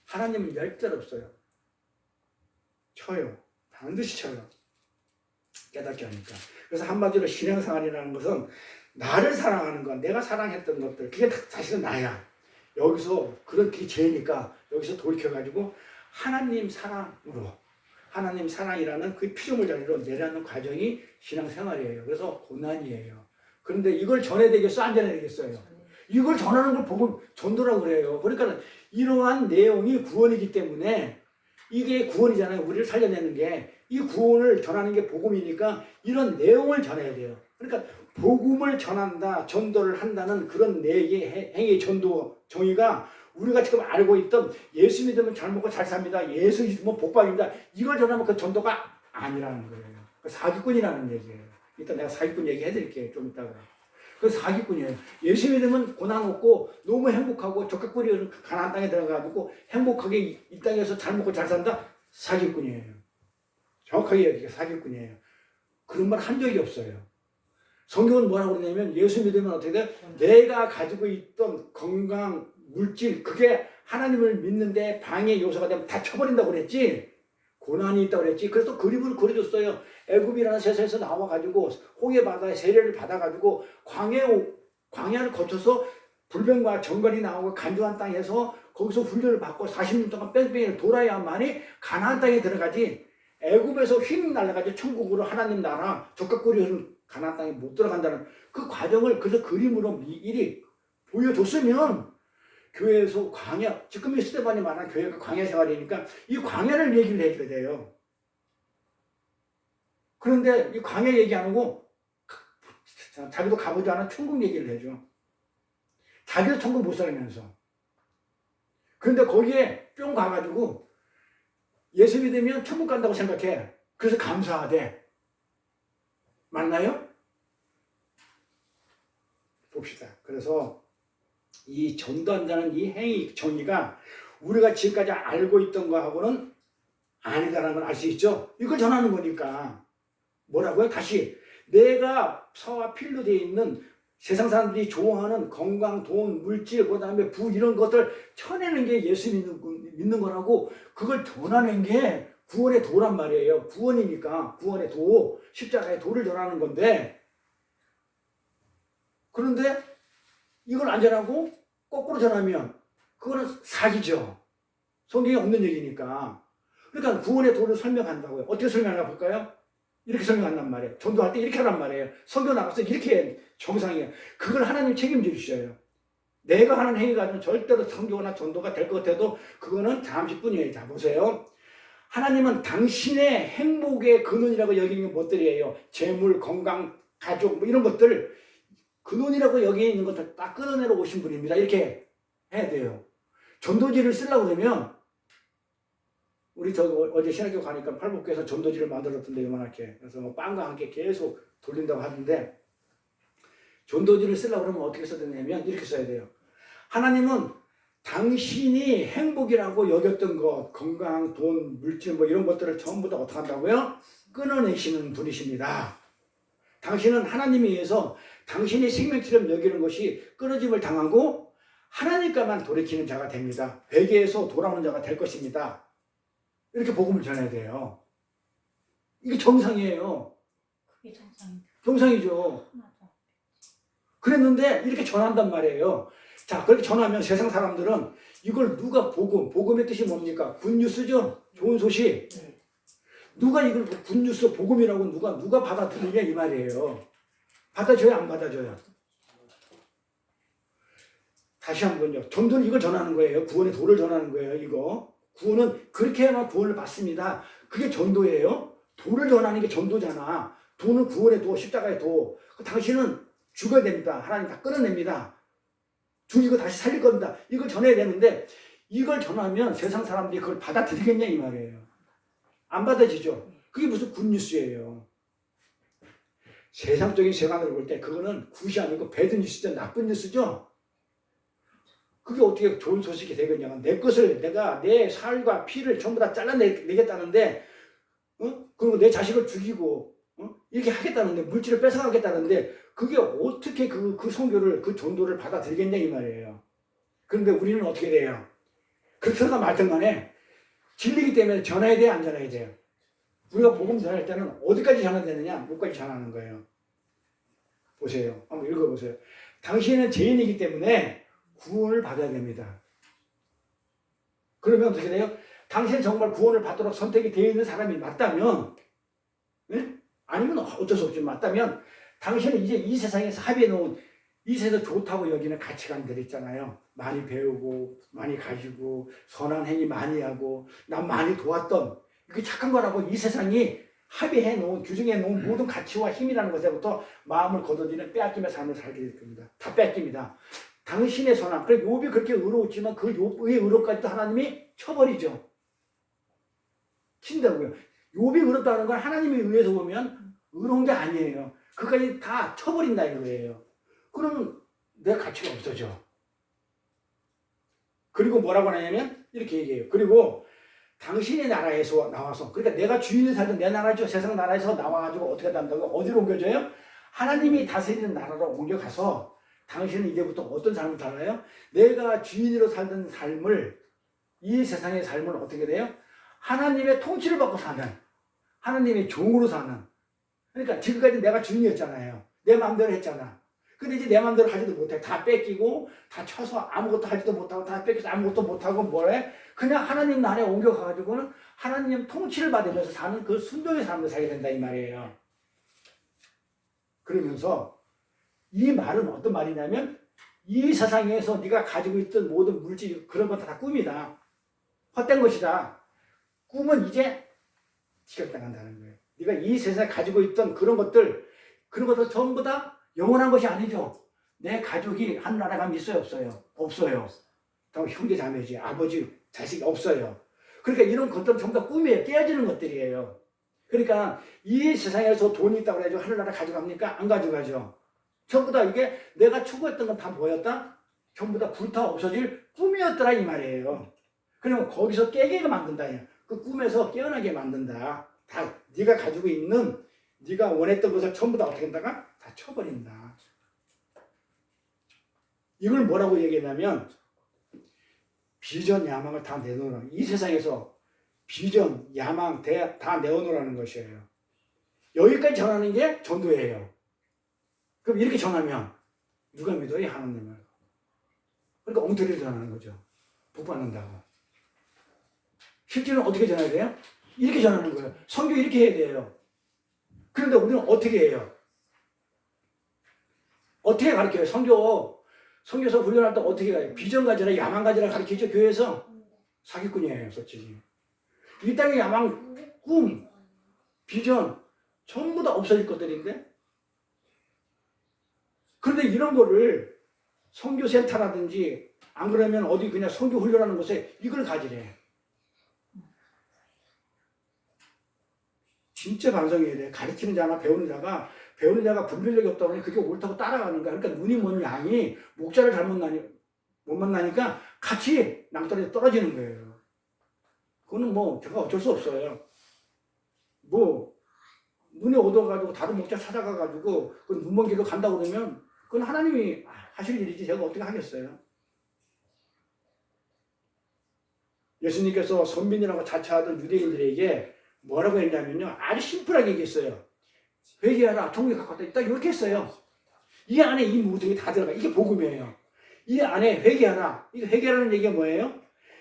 하나님은 열절 없어요. 쳐요. 반드시 쳐요. 깨닫게 하니까. 그래서 한마디로 신앙생활이라는 것은 나를 사랑하는 것, 내가 사랑했던 것들, 그게 사실은 나야. 여기서 그게 죄니까 여기서 돌이켜가지고 하나님 사랑으로, 하나님 사랑이라는 그 피조물 자리로 내려놓는 과정이 신앙생활이에요. 그래서 고난이에요. 그런데 이걸 전해야 되겠어? 안 전해야 되겠어요? 이걸 전하는 걸 보고 전도라고 그래요. 그러니까 이러한 내용이 구원이기 때문에 이게 구원이잖아요. 우리를 살려내는 게. 이 구원을 전하는 게 복음이니까 이런 내용을 전해야 돼요. 그러니까 복음을 전한다, 전도를 한다는 그런 행위, 전도 정의가 우리가 지금 알고 있던 예수 믿으면 잘 먹고 잘 삽니다. 예수 믿으면 복받입니다. 이걸 전하면 그 전도가 아니라는 거예요. 사기꾼이라는 얘기예요. 이따 내가 사기꾼 얘기해 드릴게요. 좀 이따가. 그 사기꾼이에요. 예수 믿으면 고난 없고 너무 행복하고 적격거리 가나안 땅에 들어가지고 행복하게 이 땅에서 잘 먹고 잘 산다? 사기꾼이에요. 정확하게 얘기해 사기꾼이에요. 그런 말 한 적이 없어요. 성경은 뭐라고 그러냐면 예수 믿으면 어떻게 돼? 내가 가지고 있던 건강, 물질 그게 하나님을 믿는데 방해 요소가 되면 다 쳐버린다고 그랬지. 고난이 있다고 그랬지. 그래서 그림을 그려줬어요. 애굽이라는 세상에서 나와가지고 홍해 바다에 세례를 받아가지고 광야를 거쳐서 불뱀과 정갈이 나오고 간주한 땅에서 거기서 훈련을 받고 40년 동안 뺑뺑이를 돌아야만이 가나안 땅에 들어가지. 애굽에서 휙 날아가지고 천국으로 하나님 나라 적각거리 흐르는 가나안 땅에 못 들어간다는 그 과정을 그래서 그림으로 미리 보여줬으면 교회에서 광야, 지금 이 스테반이 말한 교회가 광야 생활이니까 이 광야를 얘기를 해줘야 돼요. 그런데 이 광야 얘기 안 하고 자기도 가보지 않은 천국 얘기를 해줘. 자기도 천국 못 살면서. 그런데 거기에 뿅 가가지고 예수 믿으면 천국 간다고 생각해. 그래서 감사하대. 맞나요? 봅시다. 그래서 이 전도한다는 이 행위, 정의가 우리가 지금까지 알고 있던 거하고는 아니다라는 걸 알 수 있죠? 이걸 전하는 거니까. 뭐라고요? 다시. 내가 사와 필로 되어 있는 세상 사람들이 좋아하는 건강, 돈, 물질, 그 다음에 부 이런 것들 쳐내는 게 예수 믿는 거라고 그걸 전하는 게 구원의 도란 말이에요. 구원이니까 구원의 도, 십자가의 도를 전하는 건데 그런데 이걸 안 전하고 거꾸로 전하면 그거는 사기죠. 성경에 없는 얘기니까. 그러니까 구원의 도를 설명한다고요. 어떻게 설명하나 볼까요? 이렇게 설명한단 말이에요. 전도할 때 이렇게 하란 말이에요. 선교 나가서 이렇게 정상이에요. 그걸 하나님 책임져 주셔요. 내가 하는 행위가 아니면 절대로 선교나 전도가 될 것 같아도 그거는 잠시뿐이에요. 자, 보세요. 하나님은 당신의 행복의 근원이라고 여기는 게 무엇들이에요? 재물, 건강, 가족 뭐 이런 것들 근원이라고 여기 있는 것들 딱 끊어내러 오신 분입니다. 이렇게 해야 돼요. 전도지를 쓰려고 그러면 우리 저 어제 신학교 가니까 팔복교에서 전도지를 만들었던데 요만하게 그래서 뭐 빵과 함께 계속 돌린다고 하는데 전도지를 쓰려고 그러면 어떻게 써야 되냐면 이렇게 써야 돼요. 하나님은 당신이 행복이라고 여겼던 것, 건강, 돈, 물질 뭐 이런 것들을 전부 다 어떻게 한다고요? 끊어내시는 분이십니다. 당신은 하나님에 의해서 당신이 생명처럼 여기는 것이 끊어짐을 당하고 하나님께만 돌이키는 자가 됩니다. 회개해서 돌아오는 자가 될 것입니다. 이렇게 복음을 전해야 돼요. 이게 정상이에요. 그게 정상입니다. 정상이죠. 그랬는데 이렇게 전한단 말이에요. 자, 그렇게 전하면 세상 사람들은 이걸 누가 복음의 뜻이 뭡니까? 굿뉴스죠? 좋은 소식. 누가 이걸 굿뉴스 복음이라고 누가 받아들이냐 이 말이에요. 받아줘요, 안 받아줘요? 다시 한번요. 전도는 이걸 전하는 거예요. 구원의 도를 전하는 거예요, 이거. 구원은 그렇게 해야만 구원을 받습니다. 그게 전도예요. 도를 전하는 게 전도잖아. 도는 구원의 도, 십자가의 도. 당신은 죽어야 됩니다. 하나님 다 끊어냅니다. 죽이고 다시 살릴 겁니다. 이걸 전해야 되는데 이걸 전하면 세상 사람들이 그걸 받아들이겠냐 이 말이에요. 안 받아지죠. 그게 무슨 굿뉴스예요. 세상적인 세관으로 볼 때 그거는 굿이 아니고 배드 뉴스죠. 나쁜 뉴스죠. 그게 어떻게 좋은 소식이 되겠냐면 내 것을 내가 내 살과 피를 전부 다 잘라내겠다는데 그리고 내 자식을 죽이고 이렇게 하겠다는데 물질을 뺏어가겠다는데 그게 어떻게 그 선교를 그 전도를 받아들이겠냐 이 말이에요. 그런데 우리는 어떻게 돼요? 그렇다가 말든 간에 진리기 때문에 전해야 돼요, 안 전해야 돼요? 우리가 복음 전할 때는 어디까지 전해야 되느냐? 뭐까지 전하는 거예요. 보세요. 한번 읽어보세요. 당신은 죄인이기 때문에 구원을 받아야 됩니다. 그러면 어떻게 돼요? 당신은 정말 구원을 받도록 선택이 되어 있는 사람이 맞다면 아니면 어쩔 수 없지 맞다면 당신은 이제 이 세상에서 합의해 놓은 이 세상에서 좋다고 여기는 가치관들 있잖아요. 많이 배우고 많이 가지고 선한 행위 많이 하고 남 많이 도왔던 그게 착한 거라고 이 세상이 합의해 놓은 규정해 놓은 모든 가치와 힘이라는 것에부터 마음을 거둬들이는 빼앗김의 삶을 살게 될 겁니다. 다 뺏깁니다. 당신의 선함. 그래 욥이 그렇게 의로웠지만 그 욥의 의롭까지도 하나님이 쳐버리죠. 친다고요. 욥이 의롭다는 건 하나님에 의해서 보면 의로운 게 아니에요. 그까지 다 쳐버린다 이거예요. 그러면 내 가치가 없어져. 그리고 뭐라고 하냐면 이렇게 얘기해요. 그리고 당신의 나라에서 나와서 그러니까 내가 주인을 살던 내 나라죠. 세상 나라에서 나와가지고 어떻게 한다고 어디로 옮겨져요? 하나님이 다스리는 나라로 옮겨가서 당신은 이제부터 어떤 삶을 살아요? 내가 주인으로 살던 삶을 이 세상의 삶을 어떻게 돼요? 하나님의 통치를 받고 사는 하나님의 종으로 사는 그러니까 지금까지 내가 주인이었잖아요. 내 마음대로 했잖아. 근데 이제 내 마음대로 하지도 못해. 다 뺏기고 다 쳐서 아무것도 하지도 못하고 다 뺏겨서 아무것도 못하고 뭐래? 그냥 하나님 나라에 옮겨가가지고는 하나님 통치를 받으면서 사는 그 순종의 삶을 살게 된다 이 말이에요. 그러면서 이 말은 어떤 말이냐면 이 세상에서 네가 가지고 있던 모든 물질 그런 것도 다 꿈이다. 헛된 것이다. 꿈은 이제 지각당한다는 거예요. 네가 이 세상에 가지고 있던 그런 것들 전부 다 영원한 것이 아니죠. 내 가족이 하늘나라에 가면 있어요, 없어요? 없어요. 형제 자매지, 아버지, 자식이 없어요. 그러니까 이런 것들은 전부 다 꿈이에요. 깨어지는 것들이에요. 그러니까 이 세상에서 돈이 있다고 해가지고 하늘나라 가져갑니까? 안 가져가죠. 전부 다 이게 내가 추구했던 건 다 뭐였다? 전부 다 불타 없어질 꿈이었더라 이 말이에요. 그러면 거기서 깨게 만든다. 그 꿈에서 깨어나게 만든다. 다 네가 가지고 있는 네가 원했던 것을 전부 다 어떻게 한다가 다 쳐버린다. 이걸 뭐라고 얘기하냐면 비전, 야망을 다 내놓으라. 이 세상에서 비전, 야망 다 내어놓으라는 것이에요. 여기까지 전하는 게 전도예요. 그럼 이렇게 전하면 누가 믿어요? 하나님을. 그러니까 엉터리를 전하는 거죠. 복 받는다고. 실제로는 어떻게 전해야 돼요? 이렇게 전하는 거예요. 선교 이렇게 해야 돼요. 그런데 우리는 어떻게 해요? 어떻게 가르쳐요? 선교 선교사 훈련할 때 어떻게 가요? 비전 가지라 야망 가지라 가르치죠 교회에서. 사기꾼이에요 솔직히. 이 땅의 야망, 꿈, 비전 전부 다 없어질 것들인데, 그런데 이런 거를 선교센터라든지 안 그러면 어디 그냥 선교 훈련하는 곳에 이걸 가지래. 진짜 반성해야 돼. 가르치는 자나 배우는 자가 분별력이 없다 보니 그게 옳다고 따라가는 거야. 그러니까 눈이 먼 양이 목자를 못 만나니까 같이 낭떠러지에 떨어지는 거예요. 그거는 뭐 제가 어쩔 수 없어요. 뭐 눈이 어두워가지고 다른 목자 찾아가가지고 그 눈먼 길로 간다고 그러면 그건 하나님이 하실 일이지 제가 어떻게 하겠어요. 예수님께서 선민이라고 자처하던 유대인들에게 뭐라고 했냐면요. 아주 심플하게 얘기했어요. 회개하라. 천국에 가깝다. 딱 이렇게 했어요. 이 안에 이 모든 게 다 들어가. 이게 복음이에요. 이 안에 회개하라. 이거 회개라는 얘기가 뭐예요?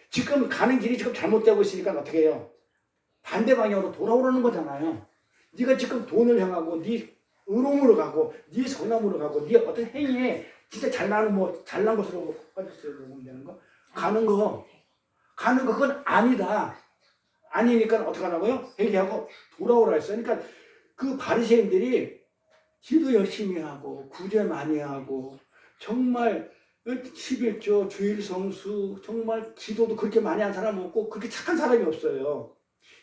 지금 가는 길이 지금 잘못되고 있으니까 어떻게 해요? 반대 방향으로 돌아오라는 거잖아요. 네가 지금 돈을 향하고 네 의로움으로 가고 네 선함으로 가고 네 어떤 행위에 진짜 잘난 것으로 빠졌어요. 보면 되는 거. 가는 거 그건 아니다. 아니니까 어떻게 하라고요? 회개하고 돌아오라 했어요. 그러니까 그 바리새인들이 기도 열심히 하고 구제 많이 하고 정말 11조 주일 성수 정말 기도도 그렇게 많이 한 사람 없고 그렇게 착한 사람이 없어요.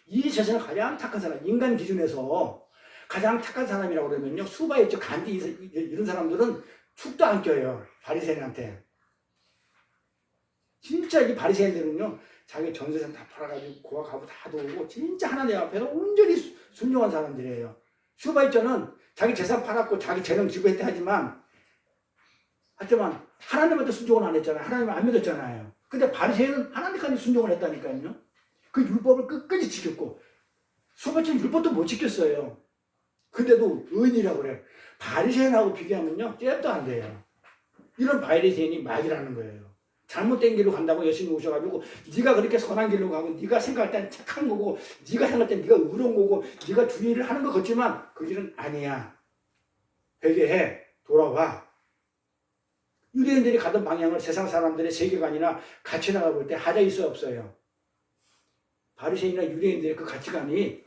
이 세상에 가장 착한 사람, 인간 기준에서 가장 착한 사람이라고 그러면요, 수바 있죠. 간디 이런 사람들은 축도 안 껴요. 바리새인한테. 진짜 이 바리새인들은요, 자기 전세산 다 팔아가지고 고아 가부 다 도우고 진짜 하나님 앞에서 온전히 순종한 사람들이에요. 슈바이처는 자기 재산 팔았고 자기 재능 지불했다 하지만 하나님한테 순종은 안 했잖아요. 하나님을 안 믿었잖아요. 근데 바리새인은 하나님까지 순종을 했다니까요. 그 율법을 끝까지 지켰고 슈바이처는 율법도 못 지켰어요. 근데도 의인이라고 그래요. 바리새인하고 비교하면요, 잽도 안 돼요. 이런 바리새인이 마귀라는 거예요. 잘못된 길로 간다고 예수님이 오셔가지고 네가 그렇게 선한 길로 가고 네가 생각할 땐 착한 거고 네가 생각할 땐 네가 의로운 거고 네가 주의를 하는 것 같지만 그 길은 아니야. 회개해. 돌아와. 유대인들이 가던 방향을 세상 사람들의 세계관이나 가치나가 볼 때 하자 있어요 없어요? 바리새인이나 유대인들의 그 가치관이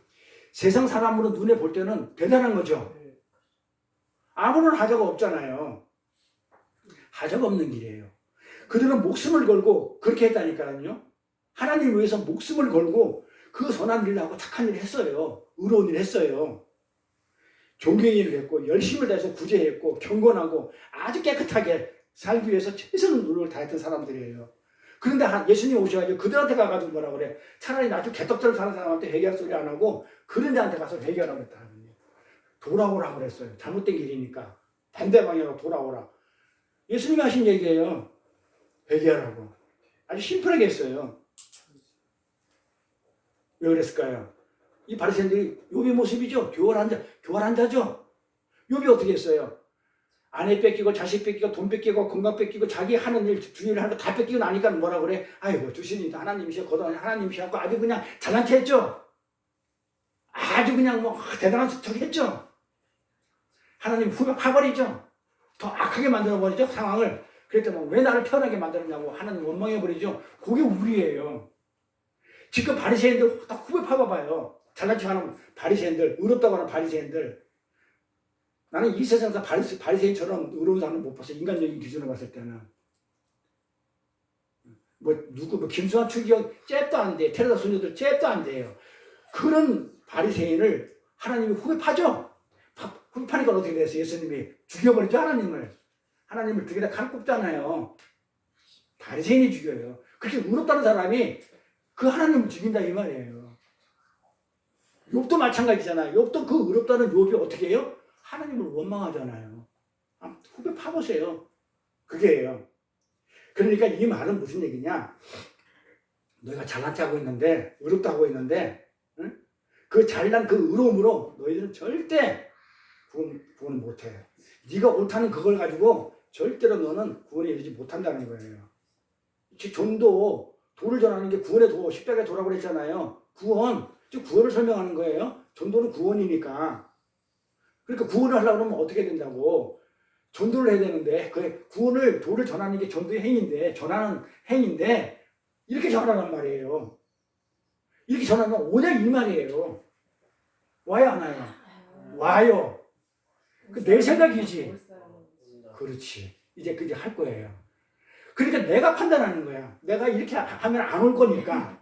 세상 사람으로 눈에 볼 때는 대단한 거죠. 아무런 하자가 없잖아요. 하자가 없는 길이에요. 그들은 목숨을 걸고 그렇게 했다니까요. 하나님을 위해서 목숨을 걸고 그 선한 일을 하고 착한 일을 했어요. 의로운 일을 했어요. 존경일을 했고 열심을 다해서 구제했고 경건하고 아주 깨끗하게 살기 위해서 최선의 노력을 다했던 사람들이에요. 그런데 예수님 오셔가지고 그들한테 가가지고 뭐라 그래? 차라리 나좀 개떡처럼 사는 사람한테 회개할 소리 안 하고 그런 데한테 가서 회개하라고 했다. 돌아오라고 그랬어요. 잘못된 길이니까. 반대 방향으로 돌아오라. 예수님이 하신 얘기예요. 회개하라고. 아주 심플하게 했어요. 왜 그랬을까요? 이 바리새인들이 욥의 모습이죠. 교활한 자죠. 욥이 어떻게 했어요? 아내 뺏기고 자식 뺏기고 돈 뺏기고 건강 뺏기고 자기 하는 일 주일 하는 거 다 뺏기고 나니까 뭐라 그래? 아이고 주신이 하나님이셔 거듭난 하나님이셔 아주 그냥 잘난 체 했죠. 아주 그냥 뭐 대단한 척 했죠. 하나님 후벼 파버리죠. 더 악하게 만들어버리죠 상황을. 그랬더니 왜 나를 편하게 만들었냐고 하나님 원망해버리죠. 그게 우리예요. 지금 바리새인들 다 후벼 파봐봐요. 잘난 척하는 바리새인들, 의롭다고 하는 바리새인들. 나는 이 세상에서 바리새인처럼 의로운 사람을 못 봤어. 인간적인 기준으로 봤을 때는. 김수환 추기경 잽도 안 돼. 테레사 소녀들 잽도 안 돼요. 그런 바리새인을 하나님이 후벼 파죠. 후벼 파니까 어떻게 됐어요? 예수님이 죽여버리죠 하나님을. 하나님을 죽이다 칼 꼽잖아요. 바리새인이 죽여요. 그렇게 의롭다는 사람이 그 하나님을 죽인다 이 말이에요. 욥도 마찬가지잖아요. 욥도 그 의롭다는 욥이 어떻게 해요? 하나님을 원망하잖아요. 후배 파보세요. 그게예요. 그러니까 이 말은 무슨 얘기냐? 너희가 잘난 체 하고 있는데 의롭다 하고 있는데 응? 그 잘난 그 의로움으로 너희들은 절대 구원 못해. 네가 옳다는 그걸 가지고 절대로 너는 구원에 이르지 못한다는 거예요. 전도 도를 전하는 게 구원의 도, 십자가의 도라고 그랬잖아요. 구원, 즉 구원을 설명하는 거예요. 전도는 구원이니까. 그러니까 구원을 하려고 하면 어떻게 된다고? 전도를 해야 되는데 그 구원을 도를 전하는 게 전도의 행위인데 전하는 행위인데 이렇게 전하란 말이에요. 이렇게 전하면 오냐 이 말이에요. 와요 안 와요? 와요. 그 내 생각이지. 그렇지. 이제 그게 할 거예요. 그러니까 내가 판단하는 거야. 내가 이렇게 하면 안 올 거니까.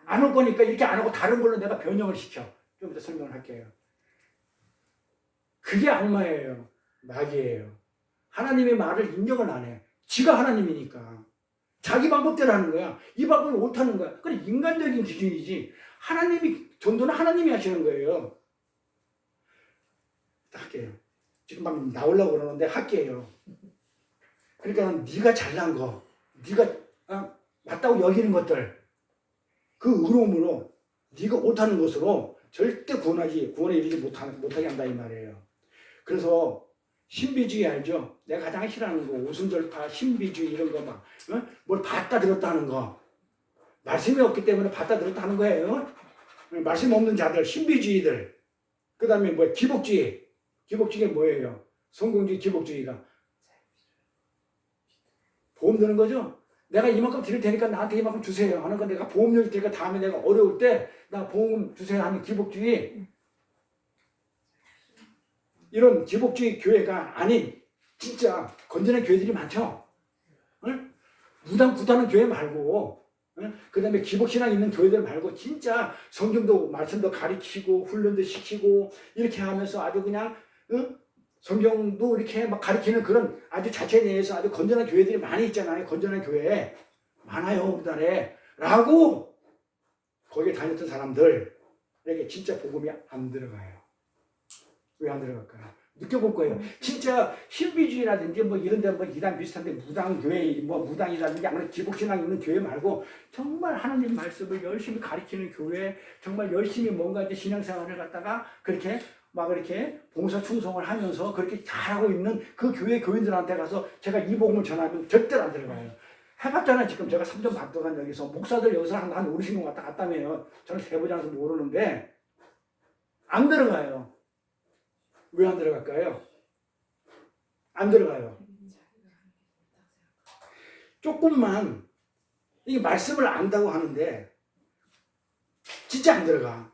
안 올 거니까 이렇게 안 하고 다른 걸로 내가 변형을 시켜. 좀 이따 설명을 할게요. 그게 악마예요. 마귀예요. 하나님의 말을 인정을 안 해. 지가 하나님이니까. 자기 방법대로 하는 거야. 이 방법이 옳다는 거야. 그래 인간적인 기준이지. 하나님이 전도는 하나님이 하시는 거예요. 할게요. 지금 막 나오려고 그러는데 할게요. 그러니까 네가 잘난 거, 네가 맞다고 여기는 것들 그 의로움으로 네가 옳다는 것으로 절대 구원에 이르지 못하게 한다 이 말이에요. 그래서 신비주의 알죠? 내가 가장 싫어하는 거 오순절파, 신비주의 이런 거 막 뭘 봤다 들었다 하는 거 말씀이 없기 때문에 봤다 들었다 하는 거예요. 말씀 없는 자들, 신비주의들 그 다음에 뭐 기복주의 기복주의가 뭐예요? 성공주의, 기복주의가 보험 드는 거죠? 내가 이만큼 드릴 테니까 나한테 이만큼 주세요 하는 건 내가 보험 드릴 테니까 다음에 내가 어려울 때 나 보험 주세요 하는 기복주의 이런 기복주의 교회가 아닌 진짜 건전한 교회들이 많죠? 응? 무당 구타는 교회 말고 그 다음에 기복신앙 있는 교회들 말고 진짜 성경도 말씀도 가르치고 훈련도 시키고 이렇게 하면서 아주 그냥 성경도 이렇게 막 가르치는 그런 아주 자체 내에서 아주 건전한 교회들이 많이 있잖아요. 건전한 교회 많아요 우리나라에 라고 거기에 다녔던 사람들에게 진짜 복음이 안 들어가요. 왜 안 들어갈까요? 느껴볼 거예요. 진짜 신비주의라든지 뭐 이런 데 뭐 이단 비슷한데 무당교회 뭐 무당이라든지 아무래도 기복신앙 있는 교회 말고 정말 하나님 말씀을 열심히 가르치는 교회 정말 열심히 뭔가 이제 신앙생활을 갖다가 그렇게 막 이렇게 봉사 충성을 하면서 그렇게 잘하고 있는 그 교회 교인들한테 가서 제가 이 복음을 전하면 절대로 안 들어가요. 해봤잖아요. 지금 제가 3년 반 동안 여기서 목사들 여기서 한 50명 왔다 갔다며요. 저는 해보지 않아서 모르는데 안 들어가요. 왜 안 들어갈까요? 안 들어가요. 조금만 이 말씀을 안다고 하는데 진짜 안 들어가.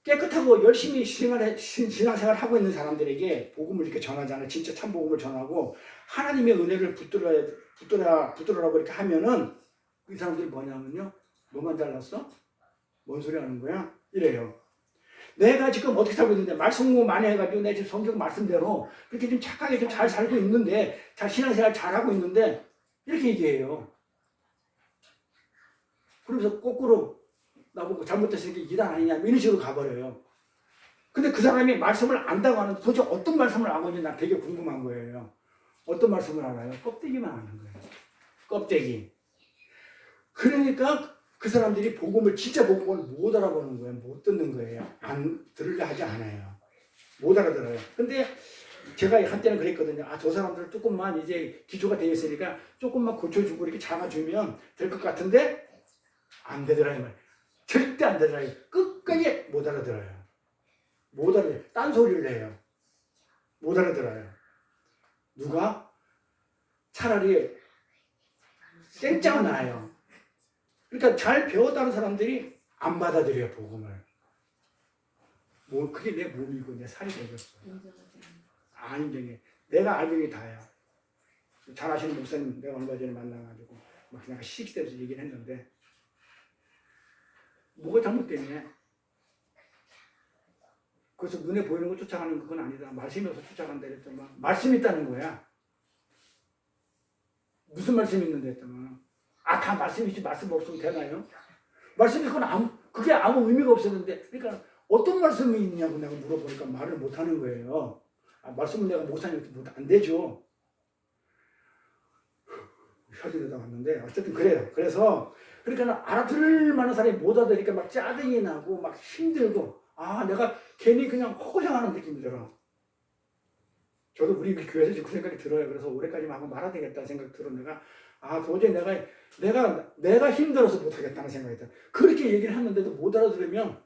깨끗하고 열심히 신앙생활 하고 있는 사람들에게 복음을 이렇게 전하잖아요. 진짜 참 복음을 전하고 하나님의 은혜를 붙들어라고 이렇게 하면은 이 사람들이 뭐냐면요. 뭐만 잘났어? 뭔 소리 하는 거야? 이래요. 내가 지금 어떻게 살고 있는데 말씀 공부 많이 해가지고 내 지금 성경 말씀대로 그렇게 좀 착하게 좀 잘 살고 있는데 잘 신앙생활 잘하고 있는데 이렇게 얘기해요. 그러면서 거꾸로 나보고 잘못됐으니까 이단 아니냐 이런 식으로 가버려요. 근데 그 사람이 말씀을 안다고 하는데 도대체 어떤 말씀을 알고 있는지 난 되게 궁금한 거예요. 어떤 말씀을 알아요? 껍데기만 아는 거예요. 껍데기. 그러니까 그 사람들이 복음을 진짜 복음을 못 알아보는 거예요. 못 듣는 거예요. 안 들으려 하지 않아요. 못 알아들어요. 근데 제가 한때는 그랬거든요. 저 사람들 조금만 이제 기초가 되어 있으니까 조금만 고쳐주고 이렇게 잡아주면 될 것 같은데 안 되더라고요. 절대 안 되더라고요. 끝까지 못 알아들어요. 못 알아들어요. 딴소리를 해요. 못 알아들어요. 누가? 차라리 생짜가 나요. 그러니까 잘 배웠다는 사람들이 안 받아들여요, 복음을. 뭐 그게 내 몸이고 내 살이 되겠어. 안 인정해. 내가 알는 게 다야. 잘 아시는 목사님 내가 얼마 전에 만나가지고 막 그냥 시기되면서 얘기를 했는데 뭐가 잘못됐냐? 그래서 눈에 보이는 거 쫓아가는 그건 아니다. 말씀이 없어 쫓아간다 그랬더만 말씀이 있다는 거야. 무슨 말씀이 있는데 했더만 다 말씀이지 말씀 없으면 되나요? 말씀이 그게 아무 의미가 없었는데 그러니까 어떤 말씀이 있냐고 내가 물어보니까 말을 못하는 거예요. 말씀은 내가 못하니까 안 되죠. 혀지 내다 왔는데 어쨌든 그래요. 그래서 그러니까 알아들을 만한 사람이 못 알아들으니까 막 짜증이 나고 막 힘들고 내가 괜히 그냥 허고생하는 느낌이 들어. 저도 우리 교회에서 지금 그 생각이 들어요. 그래서 올해까지만 한번 말아야 되겠다는 생각이 들어. 내가 도저히 내가 힘들어서 못하겠다는 생각이 들어. 그렇게 얘기를 했는데도 못 알아들으면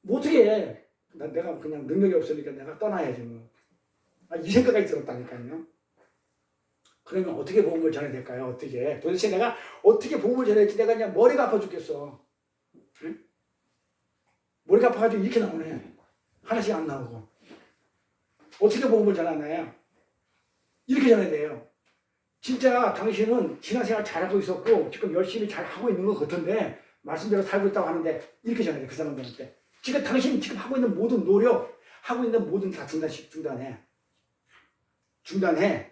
뭐 어떻게 해. 내가 그냥 능력이 없으니까 내가 떠나야지 뭐. 이 생각이 들었다니까요. 그러면 어떻게 복음을 전해야 될까요? 어떻게? 도대체 내가 어떻게 복음을 전해야 될지 내가 그냥 머리가 아파 죽겠어. 응? 머리가 아파가지고 이렇게 나오네. 하나씩 안 나오고. 어떻게 복음을 전하나요? 이렇게 전해야 돼요. 진짜 당신은 신앙생활 잘하고 있었고 지금 열심히 잘하고 있는 것 같은데 말씀대로 살고 있다고 하는데 이렇게 전해야 돼. 그 사람들한테. 지금 당신이 지금 하고 있는 모든 노력, 하고 있는 모든 다 중단해. 중단해.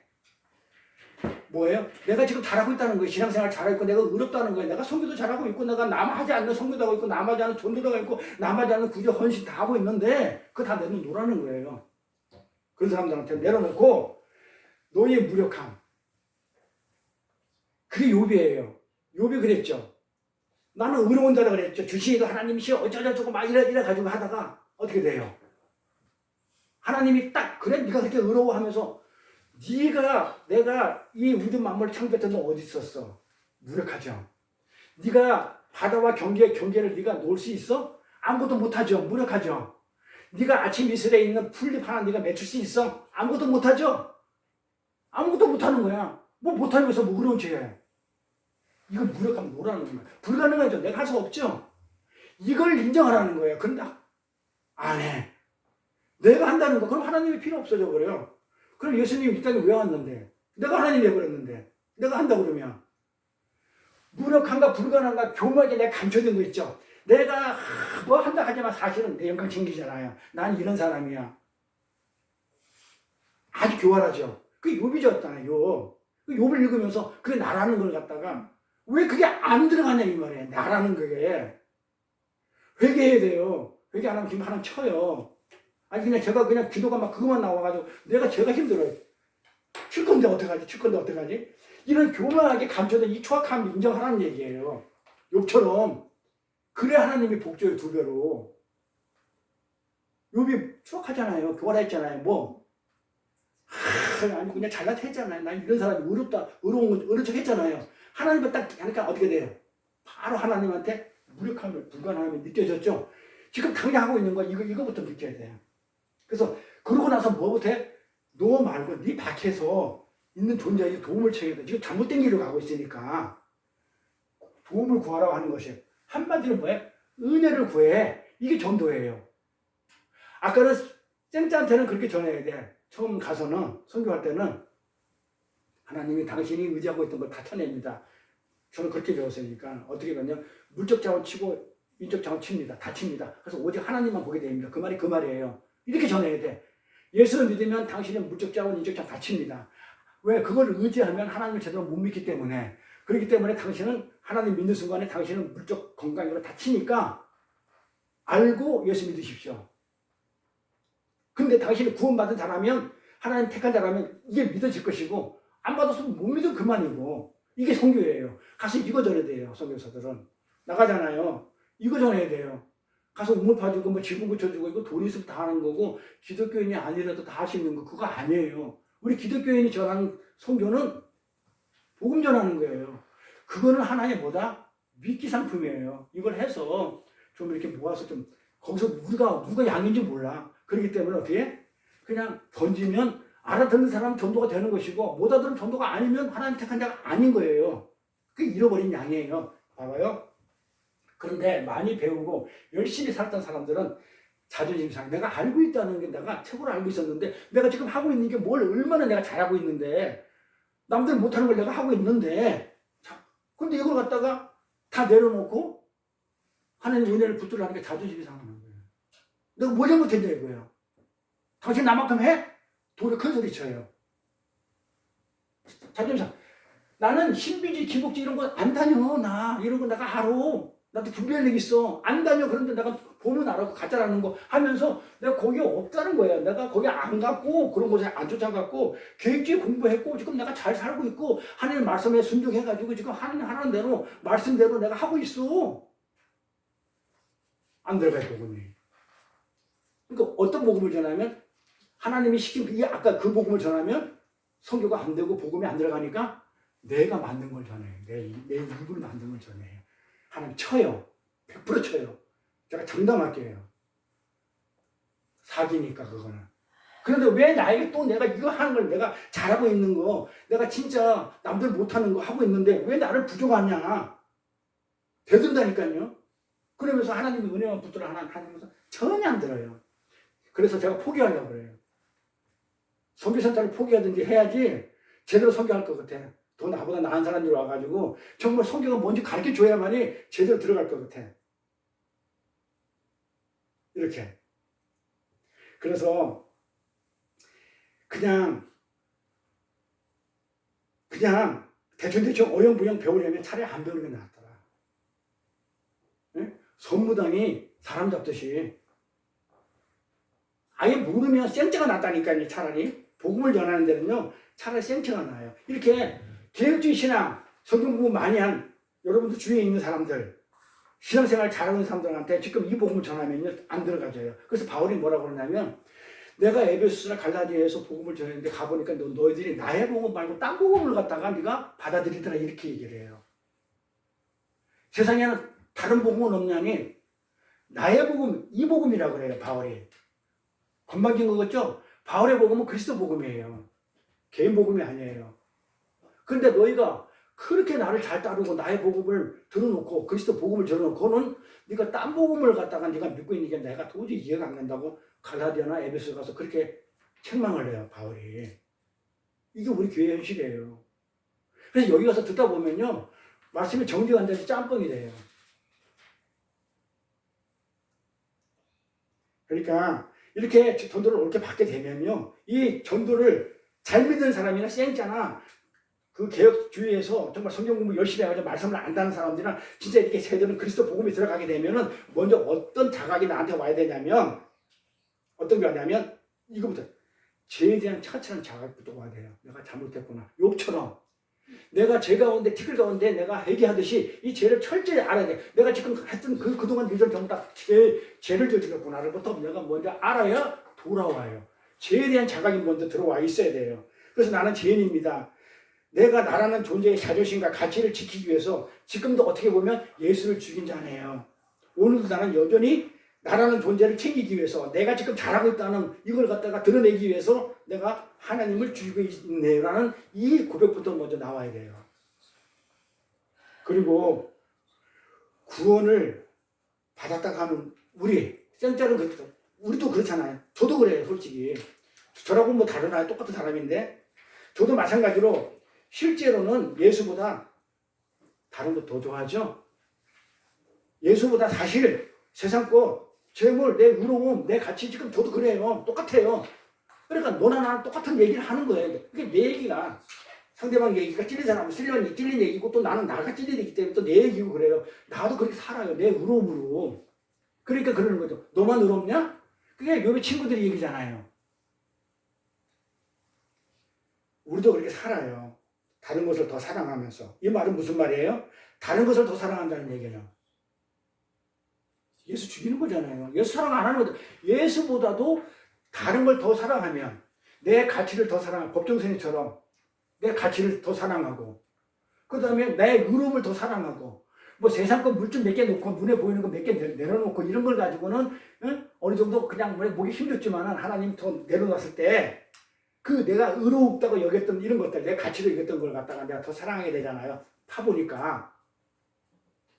뭐예요? 내가 지금 잘하고 있다는 거예요. 신앙생활 잘하고 있고 내가 의롭다는 거예요. 내가 선교도 잘하고 있고 내가 남하지 않는 선교도 하고 있고 남하지 않는 전도도 하고 있고 남하지 않는 구제 헌신 다 하고 있는데 그거 다 내려놓으라는 거예요. 그런 사람들한테 내려놓고 너의 무력함. 그게 욥이에요. 욥이 그랬죠. 나는 의로운 자라 그랬죠. 주시에도 하나님이시여 어쩌저쩌고 막 이래 가지고 하다가 어떻게 돼요? 하나님이 딱 그래 네가 그렇게 의로워하면서 내가 이 우주 만물을 창조했던 너 어디 있었어? 무력하죠. 네가 바다와 경계를 네가 놓을 수 있어? 아무것도 못하죠. 무력하죠. 네가 아침 이슬에 있는 풀잎 하나 네가 맺힐 수 있어? 아무것도 못하죠. 아무것도 못하는 거야. 뭐 못하면서 뭐 의로운 죄야. 이걸 무력하면 뭐라는 거야. 불가능하죠. 내가 할 수 없죠. 이걸 인정하라는 거예요. 근데 안 해. 내가 한다는 거. 그럼 하나님이 필요 없어져 버려요. 그럼 예수님이 이 땅에 왜 왔는데? 내가 하나님 해버렸는데. 내가 한다고 그러면. 무력한가 불가능한가 교묘하게 내가 감춰진 거 있죠. 내가 뭐 한다 하지만 사실은 내 영광 챙기잖아요. 난 이런 사람이야. 아주 교활하죠. 그게 욥이었잖아요. 욥. 그 욥을 읽으면서 그게 나라는 걸 갖다가 왜 그게 안 들어가냐 이 말이에요. 나라는 그게. 회개해야 돼요. 회개 안 하면 지금 하나님 쳐요. 아니 그냥 제가 그냥 기도가 막 그것만 나와가지고 제가 힘들어요. 칠 건데 어떡하지? 이런 교만하게 감춰진 이 추악함을 인정하라는 얘기예요. 욥처럼. 그래 하나님이 복줘요 2배로. 욥이 추악하잖아요. 교활했잖아요. 뭐. 아니 그냥 잘나서 했잖아요. 난 이런 사람이 의로운 척 했잖아요. 하나님을 딱 하니까 어떻게 돼요? 바로 하나님한테 무력함을 불가능함이 느껴졌죠. 지금 당장 하고 있는 거 이거부터 느껴야 돼요. 그래서 그러고 나서 뭐부터 해? 너 말고 네 밖에서 있는 존재에게 도움을 청해야 돼. 지금 잘못된 길로 가고 있으니까 도움을 구하라고 하는 것이 한마디로 뭐예요? 은혜를 구해. 이게 전도예요. 아까는 쌩짜한테는 그렇게 전해야 돼. 처음 가서는 선교할 때는 하나님이 당신이 의지하고 있던 걸 다 쳐냅니다. 저는 그렇게 배웠으니까 어떻게 배웠냐? 물적 자원 치고 인적 자원 칩니다. 다 칩니다. 그래서 오직 하나님만 보게 됩니다. 그 말이 그 말이에요. 이렇게 전해야 돼. 예수를 믿으면 당신의 물적 자원, 인적 자원 다 칩니다. 왜? 그걸 의지하면 하나님을 제대로 못 믿기 때문에. 그렇기 때문에 당신은 하나님 믿는 순간에 당신은 물적 건강으로 다 치니까 알고 예수 믿으십시오. 근데 당신이 구원받은 자라면 하나님 택한 자라면 이게 믿어질 것이고 안 받았으면 못 믿으면 그만이고 이게 선교예요. 가서 이거 전해야 돼요. 선교사들은. 나가잖아요. 이거 전해야 돼요. 가서 우물 파주고 뭐 지붕 붙여주고 이거 돈 있으면 다 하는 거고 기독교인이 아니라도 다 할 수 있는 거 그거 아니에요. 우리 기독교인이 전하는 선교는 복음 전하는 거예요. 그거는 하나의 뭐다? 미끼 상품이에요. 이걸 해서 좀 이렇게 모아서 좀 거기서 누가 양인지 몰라. 그렇기 때문에 어떻게? 그냥 던지면 알아듣는 사람은 전도가 되는 것이고 못 알아듣는 전도가 아니면 하나님 택한 자가 아닌 거예요. 그게 잃어버린 양이에요. 봐봐요. 그런데 많이 배우고 열심히 살았던 사람들은 자존심 상해. 내가 알고 있다는 게 내가 최고로 알고 있었는데 내가 지금 하고 있는 게 뭘 얼마나 내가 잘하고 있는데 남들 못하는 걸 내가 하고 있는데 근데 이걸 갖다가 다 내려놓고 하나님 은혜를 붙들어 하니까 자존심이 상하는 거예요. 내가 뭘 잘못했냐 이거예요. 당신 나만큼 해? 돌에 큰 소리 쳐요. 자존심 상해. 나는 신비지 기복지 이런 거 안 다녀. 나 이런 거 내가 알아. 나도 분별력 있어. 안 다녀. 그런데 내가 보면 알아. 가짜라는 거 하면서 내가 거기 없다는 거야. 내가 거기 안 갔고 그런 곳에 안 쫓아갔고 계획주의 공부했고 지금 내가 잘 살고 있고 하나님 말씀에 순종해가지고 지금 하나님 대로 말씀대로 내가 하고 있어. 안 들어갈 복음이. 그러니까 어떤 복음을 전하면 하나님이 시킨 그게 아까 그 복음을 전하면 성교가 안 되고 복음이 안 들어가니까 내가 만든 걸 전해요. 내 입으로 만든 걸 전해요. 하나님 쳐요. 100% 쳐요. 제가 장담할게요. 사기니까 그거는. 그런데 왜 나에게 또 내가 이거 하는 걸 내가 잘하고 있는 거, 내가 진짜 남들 못하는 거 하고 있는데 왜 나를 부족하냐? 되든다니까요. 그러면서 하나님의 은혜만 붙들어 하면서 전혀 안 들어요. 그래서 제가 포기하려고 그래요. 선교센터를 포기하든지 해야지 제대로 선교할 것 같아. 더 나보다 나은 사람들이 와가지고 정말 선교가 뭔지 가르쳐 줘야만이 제대로 들어갈 것 같아. 이렇게. 그래서 그냥 대충 어영부영 배우려면 차라리 안 배우는 게 낫더라. 네? 선무당이 사람 잡듯이 아예 모르면 생체가 낫다니까요. 차라리 복음을 전하는 데는요 차라리 생체가 나아요. 이렇게 개혁주의 신앙 성경 공부 많이 한 여러분들 주위에 있는 사람들 신앙생활 잘하고 있는 사람들한테 지금 이 복음을 전하면요 안 들어가져요. 그래서 바울이 뭐라고 그러냐면 내가 에베소나 갈라디아에서 복음을 전했는데 가보니까 너희들이 나의 복음 말고 딴 복음을 갖다가 네가 받아들이더라 이렇게 얘기를 해요. 세상에는 다른 복음은 없냐니 나의 복음 이 복음이라고 그래요. 바울이 건방진 거 같죠? 바울의 복음은 그리스도 복음이에요. 개인 복음이 아니에요. 그런데 너희가 그렇게 나를 잘 따르고 나의 복음을 들어놓고 그리스도 복음을 들어놓고는 네가 딴 복음을 갖다가 네가 믿고 있는 게 내가 도저히 이해가 안 간다고 갈라디아나 에베소 가서 그렇게 책망을 해요. 바울이. 이게 우리 교회 현실이에요. 그래서 여기 가서 듣다 보면요 말씀이 정리가 안 돼서 짬뽕이 돼요. 그러니까 이렇게 전도를 옳게 받게 되면요 이 전도를 잘 믿는 사람이나 생자나 그 개혁주의에서 정말 성경 공부 열심히 해가지고 말씀을 안다는 사람들이나 진짜 이렇게 제대로 그리스도 복음이 들어가게 되면은 먼저 어떤 자각이 나한테 와야 되냐면 어떤 게 왔냐면 이거부터 죄에 대한 처참한 자각부터 와야 돼요. 내가 잘못했구나. 욕처럼 내가 죄 가운데 티끌 가운데 내가 회개하듯이 이 죄를 철저히 알아야 돼. 내가 지금 했던 그동안 일들 전부 다 죄를 저질렀구나를부터 내가 먼저 알아야 돌아와요. 죄에 대한 자각이 먼저 들어와 있어야 돼요. 그래서 나는 죄인입니다. 내가 나라는 존재의 자존심과 가치를 지키기 위해서 지금도 어떻게 보면 예수를 죽인 자네요. 오늘도 나는 여전히 나라는 존재를 챙기기 위해서 내가 지금 잘하고 있다는 이걸 갖다가 드러내기 위해서 내가 하나님을 죽이고 있네요라는 이 고백부터 먼저 나와야 돼요. 그리고 구원을 받았다가 하는 우리 생자는 우리도 그렇잖아요. 저도 그래요. 솔직히 저라고 뭐 다르나요? 똑같은 사람인데 저도 마찬가지로 실제로는 예수보다 다른 거 더 좋아하죠. 예수보다 사실 세상 거 재물, 내 의로움, 내 가치 지금 저도 그래요. 똑같아요. 그러니까 너나 나랑 똑같은 얘기를 하는 거예요. 그게 내 얘기가 상대방 얘기가 찔린 사람은 찔린 얘기고 또 나는 나가 찔리기 때문에 또 내 얘기고 그래요. 나도 그렇게 살아요. 내 의로움으로. 그러니까 그러는 거죠. 너만 의롭냐? 그게 요리 친구들이 얘기잖아요. 우리도 그렇게 살아요. 다른 것을 더 사랑하면서. 이 말은 무슨 말이에요? 다른 것을 더 사랑한다는 얘기는 예수 죽이는 거잖아요. 예수 사랑 안 하는 거죠. 예수보다도 다른 걸 더 사랑하면 내 가치를 더 사랑하고 법정선생님처럼 내 가치를 더 사랑하고 그 다음에 내 의로움을 더 사랑하고 뭐 세상 거 물 좀 몇 개 놓고 눈에 보이는 거 몇 개 내려놓고 이런 걸 가지고는 어느 정도 그냥 목이 힘들지만 하나님 더 내려놨을 때 그 내가 의롭다고 여겼던 이런 것들 내 가치로 여겼던 걸 갖다가 내가 더 사랑하게 되잖아요. 타보니까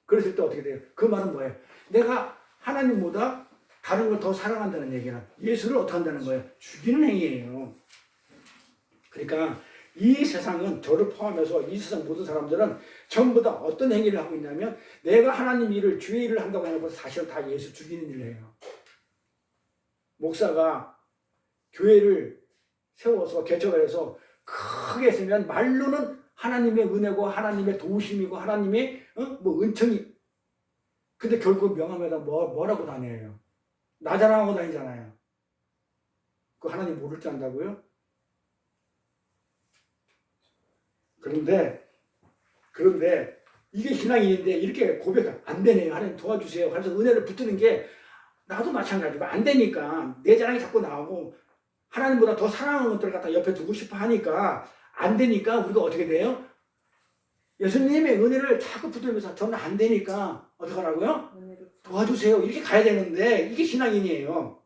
그랬을 때 어떻게 돼요? 그 말은 뭐예요? 내가 하나님보다 다른 걸 더 사랑한다는 얘기는 예수를 어떻게 한다는 거예요? 죽이는 행위예요. 그러니까 이 세상은 저를 포함해서 이 세상 모든 사람들은 전부 다 어떤 행위를 하고 있냐면 내가 하나님 일을 주의 일을 한다고 하는 것은 사실은 다 예수 죽이는 일을 해요. 목사가 교회를 세워서 개척을 해서 크게 했으면 말로는 하나님의 은혜고 하나님의 도우심이고 하나님의 뭐 은총이 근데 결국 명함에다 뭐라고 다녀요? 나 자랑하고 다니잖아요. 그 하나님 모를 줄 안다고요? 그런데 이게 신앙인인데 이렇게 고백 안 되네요. 하나님 도와주세요. 그래서 은혜를 붙드는 게 나도 마찬가지고 안 되니까 내 자랑이 자꾸 나오고 하나님보다 더 사랑하는 것들을 갖다 옆에 두고 싶어 하니까 안 되니까 우리가 어떻게 돼요? 예수님의 은혜를 자꾸 붙들면서 저는 안 되니까 어떻게 하라고요? 도와주세요. 이렇게 가야 되는데 이게 신앙인이에요.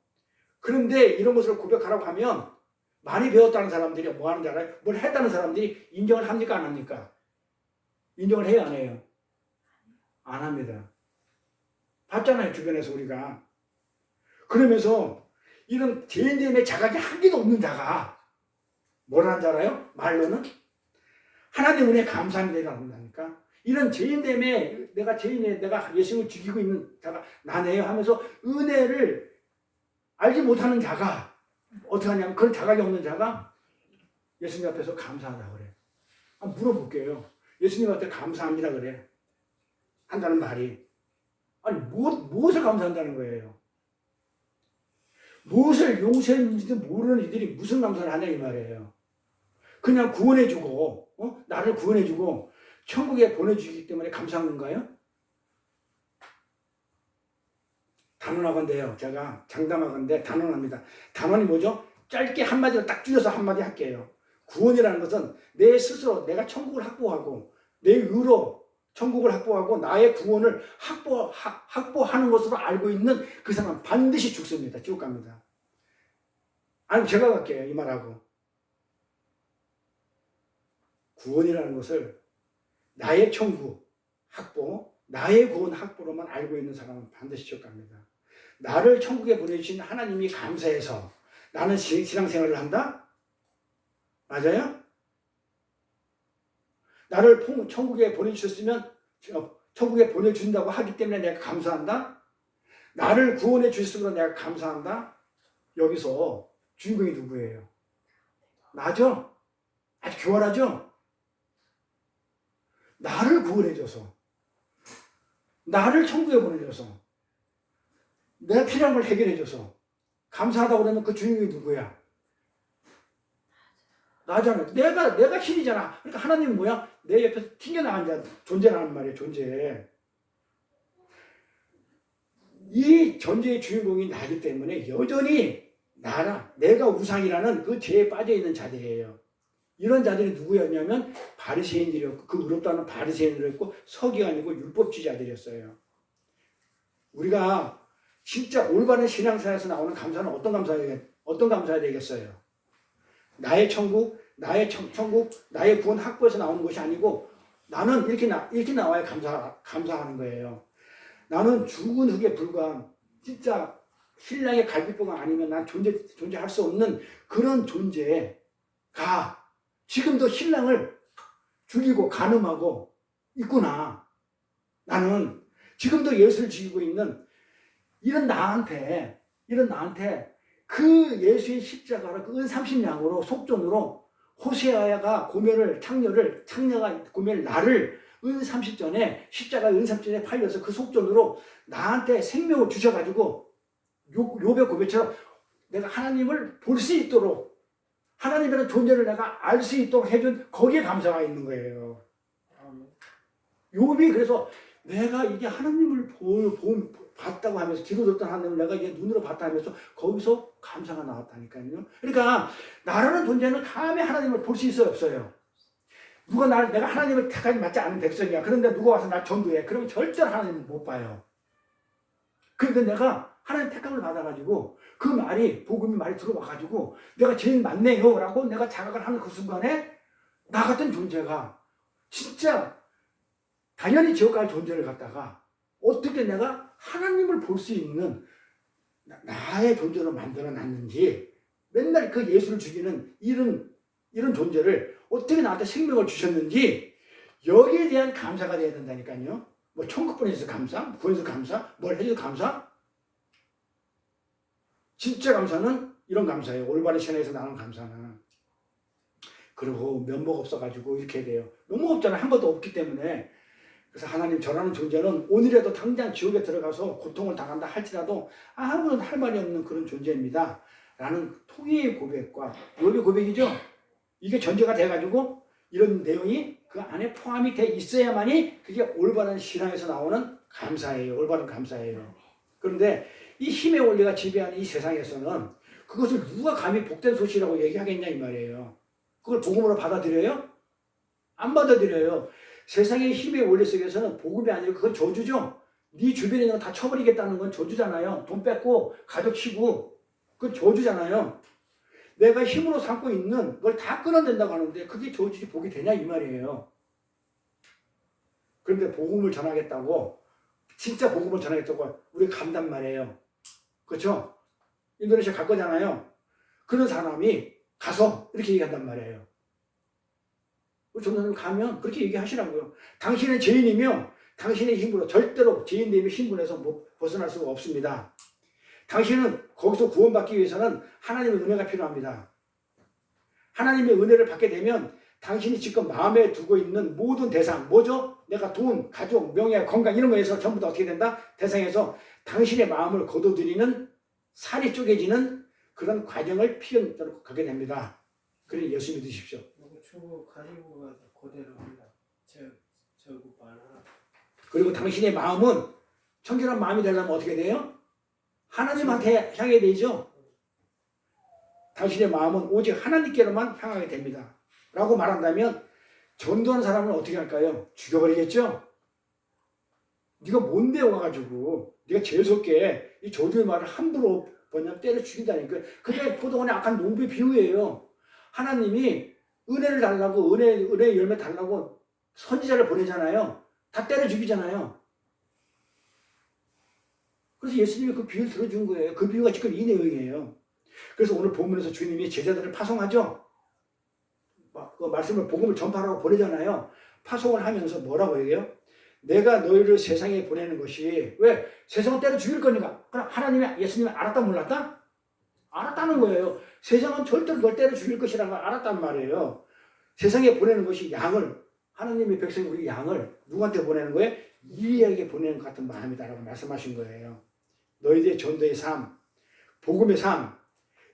그런데 이런 것을 고백하라고 하면 많이 배웠다는 사람들이 뭐 하는지 알아요? 뭘 했다는 사람들이 인정을 합니까? 안 합니까? 인정을 해요? 안 해요? 안 합니다. 봤잖아요, 주변에서 우리가. 그러면서 이런 죄인됨의 자각이 한 개도 없는 자가 뭐라는 줄 알아요? 말로는 하나님 은혜 감사합니다라고 한다니까. 이런 죄인됨에 내가 죄인에 내가 예수님을 죽이고 있는 자가 나네요 하면서 은혜를 알지 못하는 자가 어떻게 하냐면 그런 자각이 없는 자가 예수님 앞에서 감사하다 그래. 한번 물어볼게요. 예수님한테 감사합니다 그래. 한다는 말이 아니 무엇을 감사한다는 거예요? 무엇을 용서했는지도 모르는 이들이 무슨 감사를 하냐 이 말이에요. 그냥 구원해주고 나를 구원해주고 천국에 보내주기 때문에 감사한 건가요? 단언하건대요. 제가 장담하건대 단언합니다. 단언이 뭐죠? 짧게 한마디로 딱 줄여서 한마디 할게요. 구원이라는 것은 내 스스로 내가 천국을 확보하고 내 의로 천국을 확보하고 나의 구원을 확보하는 것으로 알고 있는 그 사람은 반드시 죽습니다. 지옥 갑니다. 아니 제가 갈게요. 이 말하고. 구원이라는 것을 나의 천국 확보, 나의 구원 확보로만 알고 있는 사람은 반드시 지옥 갑니다. 나를 천국에 보내주신 하나님이 감사해서 나는 신앙생활을 한다? 맞아요? 나를 천국에 보내주셨으면 천국에 보내준다고 하기 때문에 내가 감사한다? 나를 구원해 주셨으므로 내가 감사한다? 여기서 주인공이 누구예요? 나죠? 아주 교활하죠? 나를 구원해줘서 나를 천국에 보내줘서 내가 필요한 걸 해결해줘서 감사하다고 그러면 그 주인공이 누구야? 나잖아. 내가 신이잖아. 그러니까 하나님은 뭐야? 내 옆에서 튕겨나간 자, 존재라는 말이에요. 존재. 이 존재의 주인공이 나기 때문에 여전히 내가 우상이라는 그 죄에 빠져있는 자들이에요. 이런 자들이 누구였냐면 바리새인들이었고 그 의롭다는 바리새인들이었고 서기관이고 율법주의자들이었어요. 우리가 진짜 올바른 신앙생활에서 나오는 감사는 어떤 감사가 되겠어요? 나의 천국, 나의 구원 확보에서 나오는 것이 아니고 나는 이렇게 나와야 감사하는 거예요. 나는 죽은 흙에 불과한 진짜 신랑의 갈비뼈가 아니면 난 존재할 수 없는 그런 존재가 지금도 신랑을 죽이고 간음하고 있구나. 나는 지금도 예수를 죽이고 있는 이런 나한테 그 예수의 십자가로 그 은 30냥으로 속전으로 호세아가 창녀가 고멜 나를 은 30전에 십자가 은 30전에 팔려서 그 속전으로 나한테 생명을 주셔가지고 욥의 고백처럼 내가 하나님을 볼 수 있도록 하나님이라는 존재를 내가 알 수 있도록 해준 거기에 감사가 있는 거예요. 욥이 그래서 내가 이게 하나님을 봤다고 하면서 기도했던 하나님을 내가 이게 눈으로 봤다 하면서 거기서 감사가 나왔다니까요. 그러니까 나라는 존재는 감히 하나님을 볼 수 있어요, 없어요? 내가 하나님을 택하지 맞지 않은 백성이야. 그런데 누가 와서 날 전도해. 그러면 절대로 하나님을 못 봐요. 그런데 내가 하나님 택함을 받아가지고 그 복음이 말이 들어와가지고 내가 제일 맞네요 라고 내가 자각을 하는 그 순간에 나 같은 존재가 진짜 당연히 지옥 갈 존재를 갖다가 어떻게 내가 하나님을 볼 수 있는 나의 존재로 만들어놨는지 맨날 그 예수를 죽이는 이런 존재를 어떻게 나한테 생명을 주셨는지 여기에 대한 감사가 돼야 된다니까요. 뭐 천국 보내줘서 감사, 구원해서 감사, 뭘 해줘서 감사? 진짜 감사는 이런 감사예요. 올바른 신앙에서 나오는 감사는. 그리고 면목 없어가지고 이렇게 돼요. 면목 없잖아요. 한 번도 없기 때문에. 그래서 하나님 저라는 존재는 오늘이라도 당장 지옥에 들어가서 고통을 당한다 할지라도 아무런 할 말이 없는 그런 존재입니다. 라는 통일의 고백과 욥의 고백이죠. 이게 전제가 돼가지고 이런 내용이 그 안에 포함이 돼 있어야만이 그게 올바른 신앙에서 나오는 감사예요. 올바른 감사예요. 그런데 이 힘의 원리가 지배하는 이 세상에서는 그것을 누가 감히 복된 소식이라고 얘기하겠냐 이 말이에요. 그걸 복음으로 받아들여요? 안 받아들여요. 세상의 힘의 원리 속에서는 복음이 아니라 그건 저주죠. 네 주변에 있는 거 다 쳐버리겠다는 건 저주잖아요. 돈 뺏고 가족 치고 그 저주잖아요. 내가 힘으로 삼고 있는 걸 다 끊어낸다고 하는데 그게 저주지 복이 되냐 이 말이에요. 그런데 복음을 전하겠다고 진짜 복음을 전하겠다고 우리 간단 말이에요. 그렇죠? 인도네시아 갈 거잖아요. 그런 사람이 가서 이렇게 얘기한단 말이에요. 우리 전도사님 가면 그렇게 얘기하시라고요. 당신은 죄인이며 당신의 힘으로 절대로 죄인됨의 신분에서 벗어날 수가 없습니다. 당신은 거기서 구원받기 위해서는 하나님의 은혜가 필요합니다. 하나님의 은혜를 받게 되면 당신이 지금 마음에 두고 있는 모든 대상, 뭐죠? 내가 돈, 가족, 명예, 건강 이런 거에서 전부 다 어떻게 된다? 대상에서 당신의 마음을 거둬들이는 살이 쪼개지는 그런 과정을 피해가게 가게 됩니다. 그래 예수 믿으십시오. 주고 가지고 가서 그대로 한다. 저거 봐라. 그리고 당신의 마음은 청결한 마음이 되려면 어떻게 돼요? 하나님한테 향해야 되죠. 당신의 마음은 오직 하나님께로만 향하게 됩니다. 라고 말한다면 전도하는 사람은 어떻게 할까요? 죽여버리겠죠? 네가 뭔데 와가지고 네가 재수없게 이 저주의 말을 함부로 그냥 때려 죽인다니까. 그게 포도원의 악한 농부의 비유예요. 하나님이 은혜를 달라고 은혜의 열매 달라고 선지자를 보내잖아요. 다 때려 죽이잖아요. 그래서 예수님이 그 비유를 들어준 거예요. 그 비유가 지금 이 내용이에요. 그래서 오늘 본문에서 주님이 제자들을 파송하죠. 그 말씀을 복음을 전파하라고 보내잖아요. 파송을 하면서 뭐라고 해요? 내가 너희를 세상에 보내는 것이 왜? 세상은 때려 죽일 거니까. 그럼 하나님이 예수님이 알았다 몰랐다? 알았다는 거예요. 세상은 절대로 널 때려 죽일 것이라는 걸 알았단 말이에요. 세상에 보내는 것이 양을 하나님의 백성 우리 양을 누구한테 보내는 거예요? 이리에게 보내는 것 같은 마음이다라고 말씀하신 거예요. 너희들의 전도의 삶, 복음의 삶,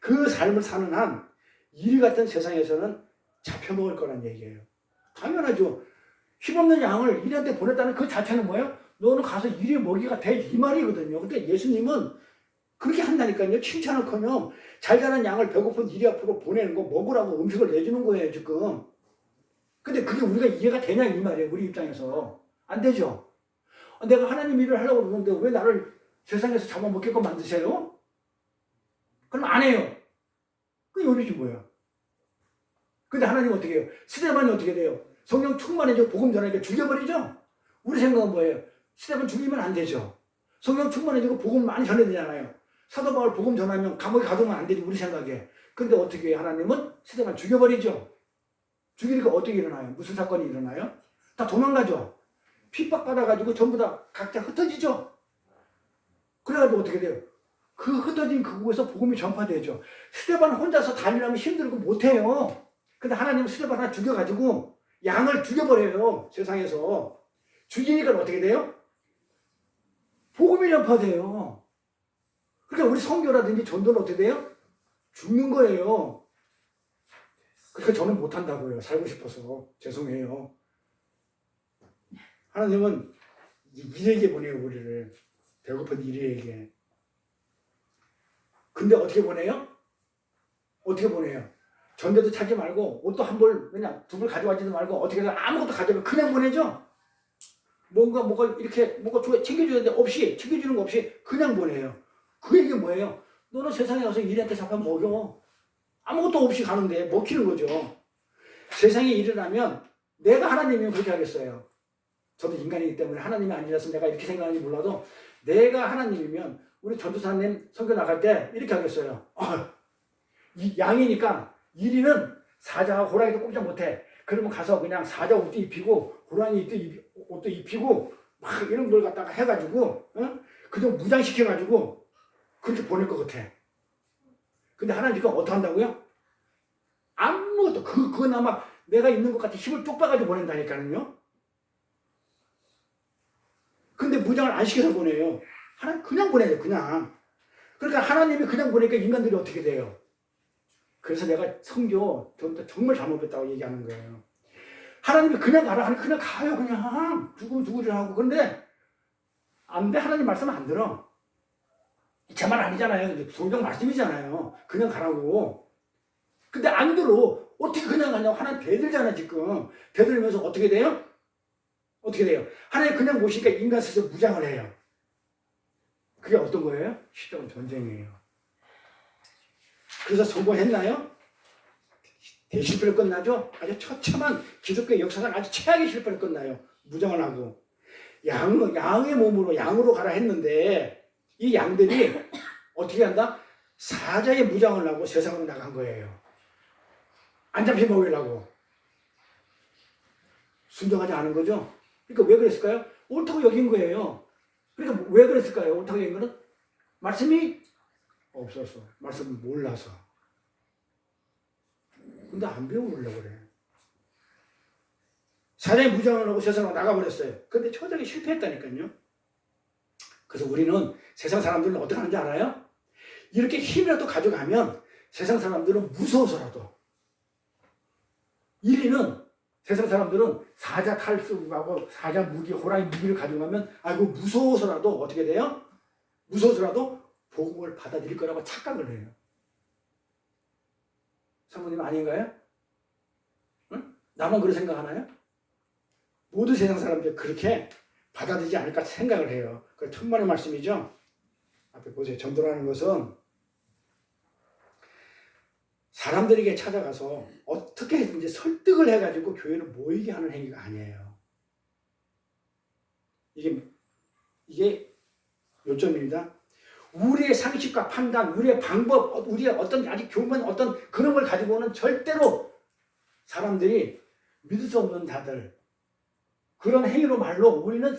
그 삶을 사는 한 이리 같은 세상에서는 잡혀먹을 거란 얘기예요. 당연하죠. 힘없는 양을 이리한테 보냈다는 그 자체는 뭐예요? 너는 가서 이리 먹이가 돼 이 말이거든요. 근데 예수님은 그렇게 한다니까요. 칭찬을커녕 잘 자란 양을 배고픈 이리 앞으로 보내는 거 먹으라고 음식을 내주는 거예요 지금. 근데 그게 우리가 이해가 되냐 이 말이에요. 우리 입장에서. 안 되죠. 내가 하나님 일을 하려고 그러는데 왜 나를 세상에서 잡아먹게끔 만드세요? 그럼 안 해요. 그 요리지 뭐야. 근데 하나님 어떻게 해요? 스데반이 어떻게 돼요? 성령 충만해져 복음 전하니까 죽여버리죠? 우리 생각은 뭐예요? 스데반 죽이면 안 되죠. 성령 충만해지고 복음 많이 전해야 되잖아요. 사도 바울 복음 전하면 감옥에 가두면 안 되지 우리 생각에. 근데 어떻게 해요? 하나님은 스데반 죽여버리죠. 죽이니까 어떻게 일어나요? 무슨 사건이 일어나요? 다 도망가죠. 핍박받아가지고 전부 다 각자 흩어지죠. 그래가지고 어떻게 돼요? 그 흩어진 그곳에서 복음이 전파되죠. 스데반 혼자서 다니려면 힘들고 못해요. 근데 하나님은 스데반 하나 죽여가지고 양을 죽여버려요. 세상에서. 죽이니까 어떻게 돼요? 복음이 전파돼요. 그러니까 우리 선교라든지 전도는 어떻게 돼요? 죽는 거예요. 그러니까 저는 못한다고요. 살고 싶어서. 죄송해요. 하나님은 일에게 보내요. 우리를. 배고픈 일에게. 근데 어떻게 보내요? 어떻게 보내요? 전대도 찾지 말고 옷도 한 벌 그냥 두 벌 가져가지도 말고 어떻게 해서 아무것도 가져가면 그냥 보내죠? 뭐가 이렇게 뭐가 챙겨주는데 없이 챙겨주는 거 없이 그냥 보내요. 그 얘기 뭐예요? 너는 세상에 와서 일한테 잡아 먹여. 아무것도 없이 가는데 먹히는 거죠. 세상에 일어나면 내가 하나님이면 그렇게 하겠어요. 저도 인간이기 때문에 하나님이 아니라서 내가 이렇게 생각하는지 몰라도 내가 하나님이면 우리 전도사님 선교 나갈 때 이렇게 하겠어요. 이 양이니까 이리는 사자와 호랑이도 꼼짝 못해. 그러면 가서 그냥 사자 옷도 입히고 호랑이 옷도 입히고 막 이런 걸 갖다가 해가지고 그좀 무장시켜가지고 그렇게 보낼 것 같아. 근데 하나님 그거 어떻게 한다고요? 아무것도 그건 아마 내가 있는 것 같아 힘을 쭉 빼가지고 보낸다니까요. 근데 무장을 안 시켜서 보내요. 하나님 그냥 보내요. 그냥. 그러니까 하나님이 그냥 보내니까 인간들이 어떻게 돼요? 그래서 내가 성교 정말 잘못했다고 얘기하는 거예요. 하나님이 그냥 가라 하니 그냥 가요. 그냥 두구두구를 하고. 근데 안 돼. 하나님 말씀 안 들어. 제 말 아니잖아요. 성경 말씀이잖아요. 그냥 가라고. 근데 안 들어. 어떻게 그냥 가냐고. 하나님 대들잖아 지금. 대들면서 어떻게 돼요? 어떻게 돼요? 하나님 그냥 모시니까 인간 스스로 무장을 해요. 그게 어떤 거예요? 시작은 전쟁이에요. 그래서 성공했나요? 대실패로 끝나죠? 아주 처참한 기독교 역사상 아주 최악의 실패로 끝나요. 무장을 하고. 양의 몸으로 양으로 가라 했는데 이 양들이 어떻게 한다? 사자의 무장을 하고 세상으로 나간 거예요. 안 잡혀 먹이려고. 순종하지 않은 거죠. 그러니까 왜 그랬을까요? 옳다고 여긴 거예요. 그러니까 왜 그랬을까요? 옳다고 여긴 거는 말씀이 없어서, 말씀을 몰라서. 근데 안 배우려고 그래. 사자의 무장을 하고 세상으로 나가버렸어요. 근데 처절하게 실패했다니까요. 그래서 우리는 세상 사람들은 어떻게 하는지 알아요? 이렇게 힘이라도 가져가면 세상 사람들은 무서워서라도 1위는 세상 사람들은 사자 칼 쓰고 가고 사자 무기, 호랑이 무기를 가져가면 아이고 무서워서라도 어떻게 돼요? 무서워서라도 복음을 받아들일 거라고 착각을 해요. 사모님 아닌가요? 응? 나만 그런 생각하나요? 모두 세상 사람들이 그렇게 받아들이지 않을까 생각을 해요. 그 천만의 말씀이죠. 앞에 보세요. 전도라는 것은 사람들에게 찾아가서 어떻게 해든지 설득을 해가지고 교회를 모이게 하는 행위가 아니에요. 이게 요점입니다. 우리의 상식과 판단, 우리의 방법, 우리의 어떤 아직 교만 어떤 그런 걸 가지고는 절대로 사람들이 믿을 수 없는 자들 그런 행위로 말로 우리는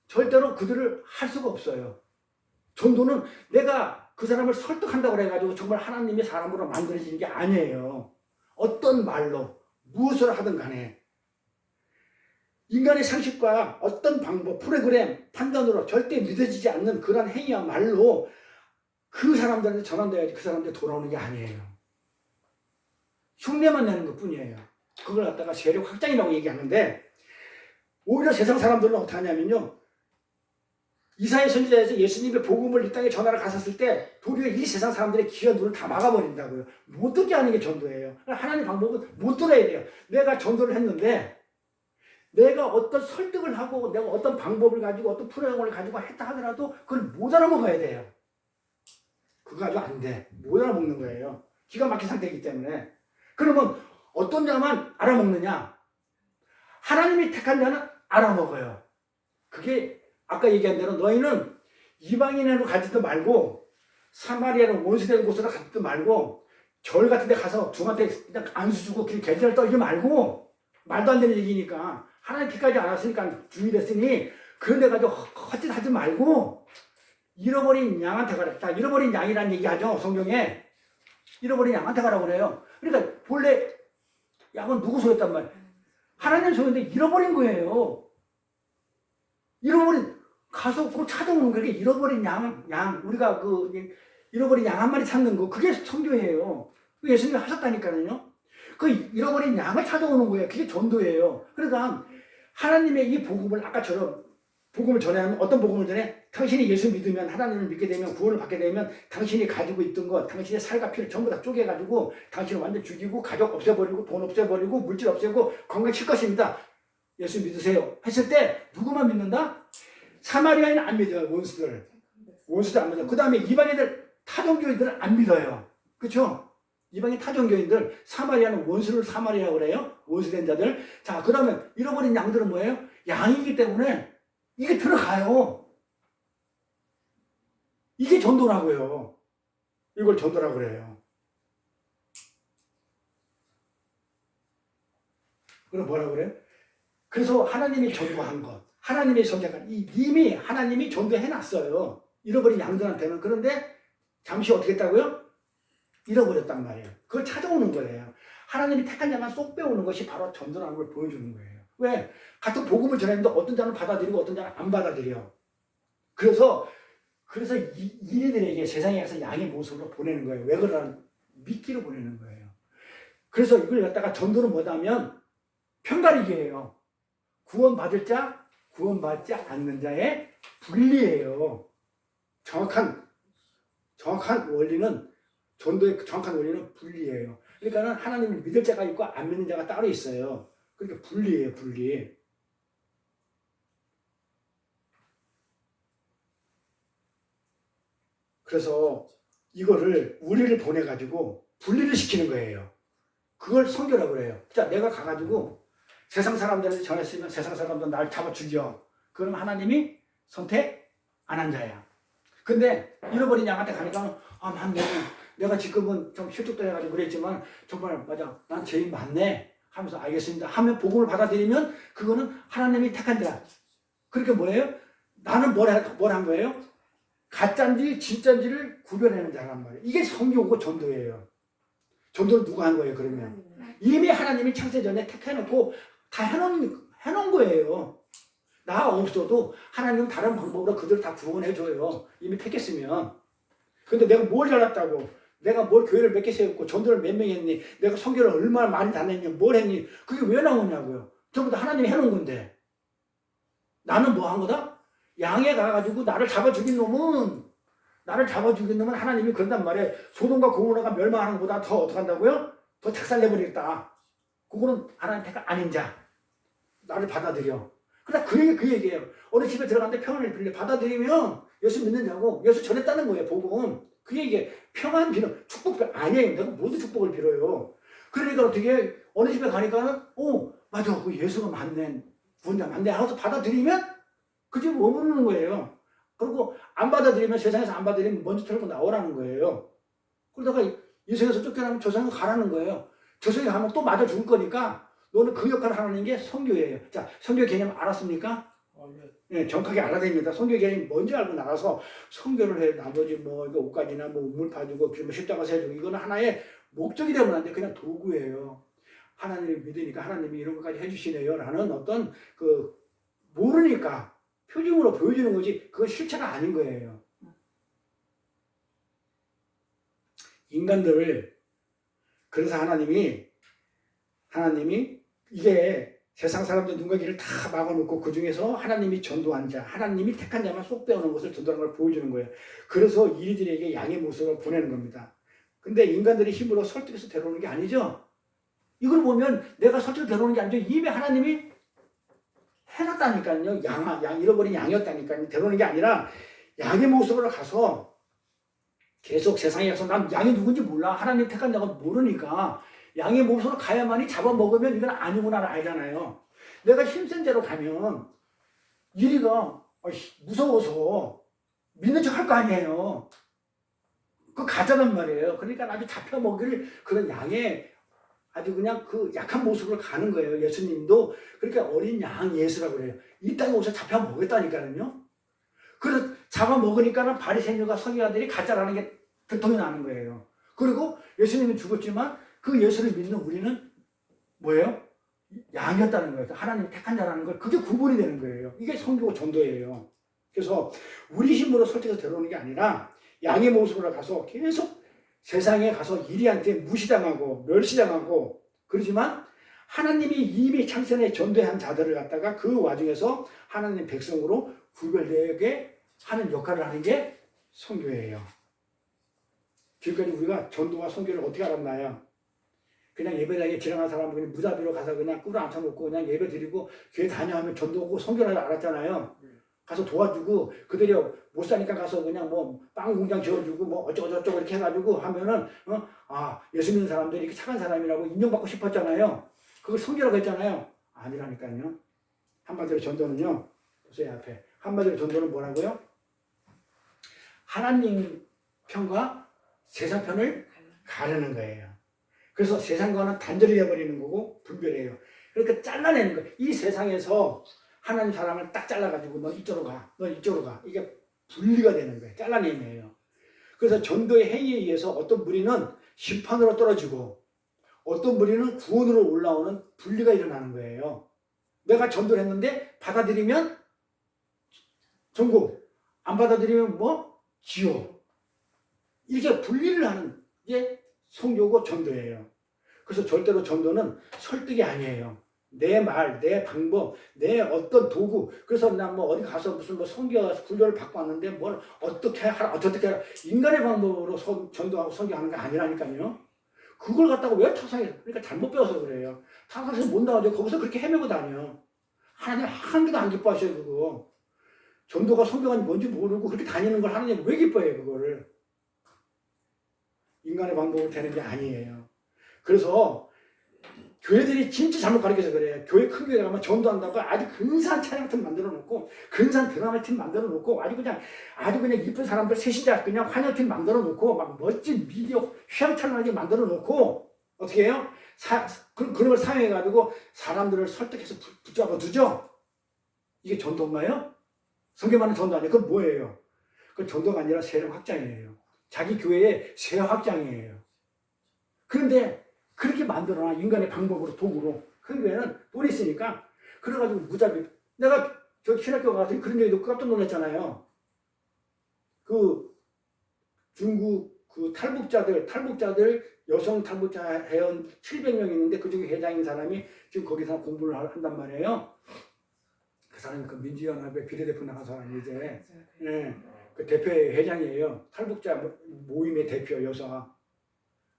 절대로 그들을 할 수가 없어요. 전도는 내가 그 사람을 설득한다고 해가지고 정말 하나님의 사람으로 만들어지는 게 아니에요. 어떤 말로 무엇을 하든 간에 인간의 상식과 어떤 방법, 프로그램, 판단으로 절대 믿어지지 않는 그런 행위와 말로 그 사람들한테 전환돼야지 그 사람들 돌아오는 게 아니에요. 흉내만 내는 것 뿐이에요. 그걸 갖다가 세력 확장이라고 얘기하는데 오히려 세상 사람들은 어떻게 하냐면요. 이사야 선지자에서 예수님의 복음을 이 땅에 전하러 갔었을 때 도리어 이 세상 사람들의 귀와 눈을 다 막아버린다고요. 못 듣게 하는 게 전도예요. 하나님 방법은 못 들어야 돼요. 내가 전도를 했는데 내가 어떤 설득을 하고 내가 어떤 방법을 가지고 어떤 프로그램을 가지고 했다 하더라도 그걸 못 알아먹어야 돼요. 그거 가지고 안 돼. 못 알아먹는 거예요. 기가 막힌 상태이기 때문에. 그러면 어떤 자만 알아먹느냐? 하나님이 택한 자는 알아먹어요. 그게 아까 얘기한 대로 너희는 이방인으로 가지도 말고 사마리아로 원수된 곳으로 가지도 말고 절 같은 데 가서 중한테 그냥 안수 주고 개지를 떨지 말고 말도 안 되는 얘기니까 하나님 택하지 않았으니까 주의 됐으니 그런 데 가지고 헛짓하지 말고 잃어버린 양한테 가라. 자, 잃어버린 양이라는 얘기하죠. 성경에. 잃어버린 양한테 가라고 그래요. 그러니까 본래 양은 누구 소였단 말이에요. 하나님 소유인데 잃어버린 거예요. 잃어버린 가서 꼭 찾아오는 거예요. 잃어버린 양 우리가 잃어버린 양 한 마리 찾는 거 그게 선교예요. 예수님이 하셨다니까요. 그 잃어버린 양을 찾아오는 거예요. 그게 전도예요. 그러니까 하나님의 이 복음을 아까처럼 복음을 전하면 어떤 복음을 전해? 당신이 예수 믿으면 하나님을 믿게 되면 구원을 받게 되면 당신이 가지고 있던 것 당신의 살과 피를 전부 다 쪼개가지고 당신을 완전 죽이고 가족 없애버리고 돈 없애버리고 물질 없애고 건강칠 것입니다. 예수 믿으세요. 했을 때 누구만 믿는다? 사마리아인은 안 믿어요. 원수들 안 믿어요. 그 다음에 이방인들 타종교인들은 안 믿어요. 그렇죠? 이방인 타종교인들 사마리아는 원수를 사마리아라고 그래요. 원수된 자들. 자, 그 다음에 잃어버린 양들은 뭐예요? 양이기 때문에 이게 들어가요. 이게 전도라고요. 이걸 전도라고 그래요. 그럼 뭐라고 그래요? 그래서 하나님이 전도한 것, 하나님의 선택한 이미 하나님이 전도해놨어요. 잃어버린 양들한테는. 그런데 잠시 어떻게 했다고요? 잃어버렸단 말이에요. 그걸 찾아오는 거예요. 하나님이 택한 자만 쏙 빼오는 것이 바로 전도라는 걸 보여주는 거예요. 왜? 같은 복음을 전했는데 어떤 자는 받아들이고 어떤 자는 안 받아들여. 그래서 이들에게 세상에 가서 양의 모습으로 보내는 거예요. 왜 그러나 미끼로 보내는 거예요. 그래서 이걸 갖다가 전도는 뭐냐면 편가르기예요. 구원받을 자, 구원받지 않는 자의 분리예요. 정확한 원리는 전도의 정확한 원리는 분리예요. 그러니까는 하나님을 믿을 자가 있고 안 믿는 자가 따로 있어요. 그러니까 분리예요, 분리. 그래서 이거를 우리를 보내가지고 분리를 시키는 거예요. 그걸 선교라고 그래요. 자, 내가 가가지고 세상 사람들한테 전했으면 세상 사람들 날 잡아 죽여. 그럼 하나님이 선택 안 한 자야. 근데 잃어버린 양한테 가니까 아 맞네. 내가 지금은 좀 실족도 해가지고 그랬지만 정말 맞아. 난 죄인 맞네. 하면서 알겠습니다. 하면 복음을 받아들이면 그거는 하나님이 택한 자. 그러니까 뭐예요? 나는 뭘 한 거예요? 가짜인지 진짜인지를 구별하는 자란 말이에요. 이게 선교고 전도예요. 전도를 누가 한 거예요, 그러면? 이미 하나님이 창세 전에 택해놓고 다 해놓은 거예요. 나 없어도 하나님은 다른 방법으로 그들 다 구원해줘요. 이미 택했으면. 근데 내가 뭘 잘났다고? 내가 뭘 교회를 몇 개 세웠고 전도를 몇 명 했니? 내가 선교를 얼마나 많이 다녔니? 뭘 했니? 그게 왜 나오냐고요. 전부 다 하나님이 해놓은 건데. 나는 뭐 한 거다? 양에 가가지고 나를 잡아 죽인 놈은 하나님이 그런단 말이에요. 소돔과 고모라가 멸망하는 것보다 더 어떻게 한다고요? 더 작살내버리겠다. 그거는 하나님 택 아닌 자. 나를 받아들여. 그러나 그 얘기예요. 어느 집에 들어갔는데 평안을 빌려 받아들이면 예수 믿느냐고. 예수 전했다는 거예요. 복음. 그 얘기에 평안 비는 축복 아니에요. 내가 모두 축복을 빌어요. 그러니까 어떻게 어느 집에 가니까는 맞아. 그 예수가 맞네. 구원자 맞네. 하고서 받아들이면 그 집에 머무르는 거예요. 그리고 안 받아들이면 세상에서 안 받아들이면 먼지 털고 나오라는 거예요. 그러다가 이 세상에서 쫓겨나면 저 세상에 가라는 거예요. 저 세상에 가면 또 맞아 죽을 거니까 너는 그 역할을 하는 게 선교예요. 자, 선교 개념 알았습니까? 네, 정확하게 알아야 됩니다. 선교 개념이 뭔지 알고 나가서 선교를 해. 나머지 뭐 옷가지나 뭐 우물 파주고 십자가 세주고 이거는 하나의 목적이 되면 안 돼. 그냥 도구예요. 하나님을 믿으니까 하나님이 이런 것까지 해주시네요. 라는 어떤 모르니까 표징으로 보여주는 거지 그건 실체가 아닌 거예요. 인간들을 그래서 하나님이 이게 세상 사람들 눈과 귀를 다 막아놓고 그 중에서 하나님이 전도한 자, 하나님이 택한 자만 쏙 빼어놓은 것을 전도하는 걸 보여주는 거예요. 그래서 이들에게 양의 모습을 보내는 겁니다. 근데 인간들이 힘으로 설득해서 데려오는 게 아니죠. 이걸 보면 내가 설득해서 데려오는 게 아니죠. 이미 하나님이 해놨다니까요. 양 잃어버린 양이었다니까요. 데려오는 게 아니라 양의 모습으로 가서 계속 세상에 가서 난 양이 누군지 몰라. 하나님 택한 자가 모르니까 양의 모습으로 가야만이 잡아먹으면 이건 아니구나를 알잖아요. 내가 힘센 대로 가면 이리가 무서워서 믿는 척 할 거 아니에요. 그거 가짜단 말이에요. 그러니까 아주 잡혀먹일 그런 양의 아주 그냥 그 약한 모습으로 가는 거예요. 예수님도 그러니까 어린 양 예수라고 그래요. 이 땅에 오셔서 잡혀먹었다니까요. 그래서 잡아먹으니까는 바리새인과 서기관들이 가짜라는 게 들통이 나는 거예요. 그리고 예수님은 죽었지만 그 예수를 믿는 우리는 뭐예요? 양이었다는 거예요. 하나님 택한 자라는 걸 그게 구분이 되는 거예요. 이게 선교고 전도예요. 그래서 우리 힘으로 설득해서 데려오는 게 아니라 양의 모습으로 가서 계속 세상에 가서 이리한테 무시당하고 멸시당하고 그러지만 하나님이 이미 창세에 전도한 자들을 갖다가 그 와중에서 하나님 백성으로 구별되게 하는 역할을 하는 게 선교예요. 지금까지 우리가 전도와 선교를 어떻게 알았나요? 그냥 예배당에 지나간 사람은 그냥 무자비로 가서 그냥 꿀을 앉혀놓고 그냥 예배 드리고 교회 다녀하면 전도하고 선교를 알았잖아요. 가서 도와주고 그들이 못 사니까 가서 그냥 뭐 빵 공장 지어주고 뭐 어쩌고저쩌고 이렇게 해가지고 하면은 예수 믿는 사람들이 이렇게 착한 사람이라고 인정받고 싶었잖아요. 그걸 선교라고 했잖아요. 아니라니까요. 한마디로 전도는요. 보세요 앞에. 한마디로 전도는 뭐라고요? 하나님 편과 세상 편을 가르는 거예요. 그래서 세상과는 단절이 되어버리는 거고 분별해요. 그러니까 잘라내는 거예요. 이 세상에서 하나님 사람을 딱 잘라가지고 너 이쪽으로 가, 너 이쪽으로 가. 이게 분리가 되는 거예요. 잘라내네요. 그래서 전도의 행위에 의해서 어떤 무리는 심판으로 떨어지고 어떤 무리는 구원으로 올라오는 분리가 일어나는 거예요. 내가 전도를 했는데 받아들이면 천국, 안 받아들이면 뭐? 지옥. 이렇게 분리를 하는 게 선교고 전도예요. 그래서 절대로 전도는 설득이 아니에요. 내 말, 내 방법, 내 어떤 도구. 그래서 난 뭐 어디 가서 무슨 뭐 선교 훈련을 받고 왔는데 뭘 어떻게 하라. 인간의 방법으로 전도하고 선교하는 게 아니라니까요. 그걸 갖다가 왜 타성에, 그러니까 잘못 배워서 그래요. 타성에서 못 나오죠. 거기서 그렇게 헤매고 다녀. 하나님 한 개도 안 기뻐하셔요, 그거. 전도가 선교가 뭔지 모르고 그렇게 다니는 걸 하나님 왜 기뻐해요, 그거를. 인간의 방법으로 되는 게 아니에요. 그래서 교회들이 진짜 잘못 가르쳐서 그래. 교회 큰 교회 가면 전도한다고 아주 근사한 찬양 팀 만들어 놓고 근사한 드라마 팀 만들어 놓고 아주 그냥 이쁜 사람들 셋이자 그냥 환영팀 만들어 놓고 막 멋진 미디어 휘황찬란하게 만들어 놓고 어떻게 해요? 그런 걸 사용해 가지고 사람들을 설득해서 붙잡아 두죠. 이게 전도인가요? 성경만은 전도 아니에요. 그건 뭐예요? 그건 전도가 아니라 세력 확장이에요. 자기 교회의 세력 확장이에요. 그런데 그렇게 만들어놔. 인간의 방법으로 도구로. 큰 교회는 돈이 있으니까 그래가지고 무자비. 내가 저 신학교 가서 그런 얘기도 깜짝 놀랐잖아요. 그 중국 그 탈북자들 여성 탈북자 회원 700명 있는데 그중에 회장인 사람이 지금 거기서 공부를 한단 말이에요. 그 사람이 그 민주연합의 비례대표 나간 사람이 이제 예, 그 대표의 회장이에요. 탈북자 모임의 대표 여사.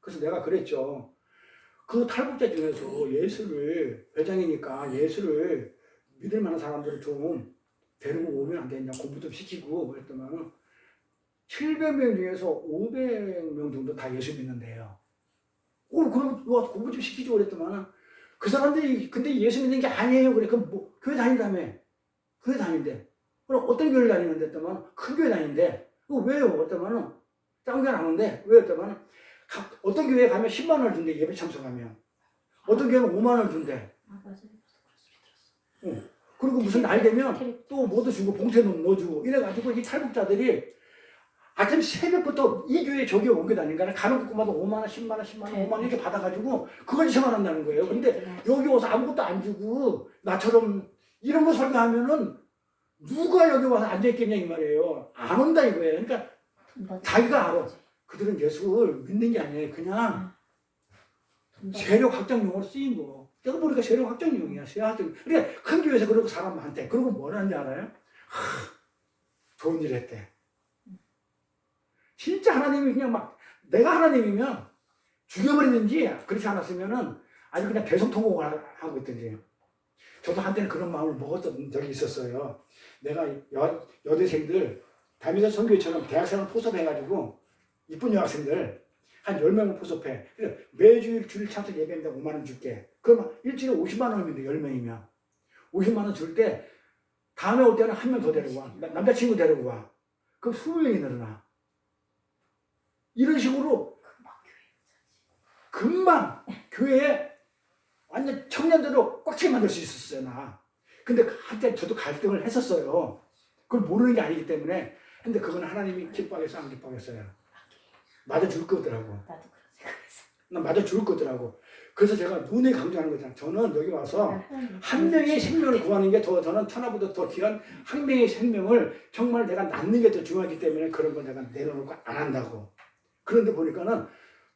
그래서 내가 그랬죠. 그 탈북자 중에서 예수를 회장이니까 예수를 믿을 만한 사람들을 좀 데리고 오면 안 되냐. 공부 좀 시키고 그랬더니 700명 중에서 500명 정도 다 예수 믿는데요. 그럼 공부 좀 시키죠 그랬더니 그 사람들이 근데 예수 믿는 게 아니에요. 그래. 그럼 뭐 교회 다닌다며. 교회 다닌대. 그럼 어떤 교회를 다니는데 했더니 큰 교회 다니는데. 왜요? 그랬더니 딴 교회 안 오는데. 왜? 했더니 어떤 교회에 가면 10만 원을 준대. 예배 참석하면. 어떤 교회는 5만 원을 준대. 그리고 무슨 날 되면 또 뭐도 주고 봉쇄는 넣어주고 이래가지고 이 탈북자들이 아침 새벽부터 이 교회 저 교회 옮겨 다니니까 가는 곳마다 5만 원, 10만 원, 10만 원, 5만 원 이렇게 받아가지고 그걸 생활한다는 거예요. 근데 여기 와서 아무것도 안 주고 나처럼 이런 거 설교하면은 누가 여기 와서 앉아있겠냐 이 말이에요. 안 온다 이거예요. 그러니까 자기가 알아. 그들은 예수를 믿는 게 아니에요. 그냥 세력 확장용으로 쓰인 거. 내가 보니까 세력 확장용이야. 그러니까 큰 교회에서 그러고 사람 많대. 그러고 뭘 하는지 알아요? 좋은 일 했대. 진짜 하나님이 그냥 막 내가 하나님이면 죽여버리든지 그렇지 않았으면은 아주 그냥 대성통곡을 하고 있든지. 저도 한때는 그런 마음을 먹었던 적이 있었어요. 내가 여대생들 담임자 선교회처럼 대학생을 포섭해가지고 이쁜 여학생들 한 10명을 포섭해. 매주일 주일 참석 예배인데 5만 원 줄게. 그러면 일주일에 50만 원이면 돼. 10명이면. 50만 원 줄 때 다음에 올 때는 한 명 더 데리고 와. 남자친구 데리고 와. 그럼 20명이 늘어나. 이런 식으로 금방 교회에 완전 청년들로 꽉 차게 만들 수 있었어요, 나. 근데 한때 저도 갈등을 했었어요. 그걸 모르는 게 아니기 때문에. 근데 그건 하나님이 기뻐하겠어요, 안 기뻐하겠어요? 맞아줄 거더라고. 나도 그런 생각했어. 난 맞아줄 거더라고. 그래서 제가 눈에 강조하는 거잖아요. 저는 여기 와서 한 명의 생명을 구하는 게 저는 천하보다 더 귀한 한 명의 생명을 정말 내가 낳는 게 더 중요하기 때문에 그런 걸 내가 내려놓고 안 한다고. 그런데 보니까는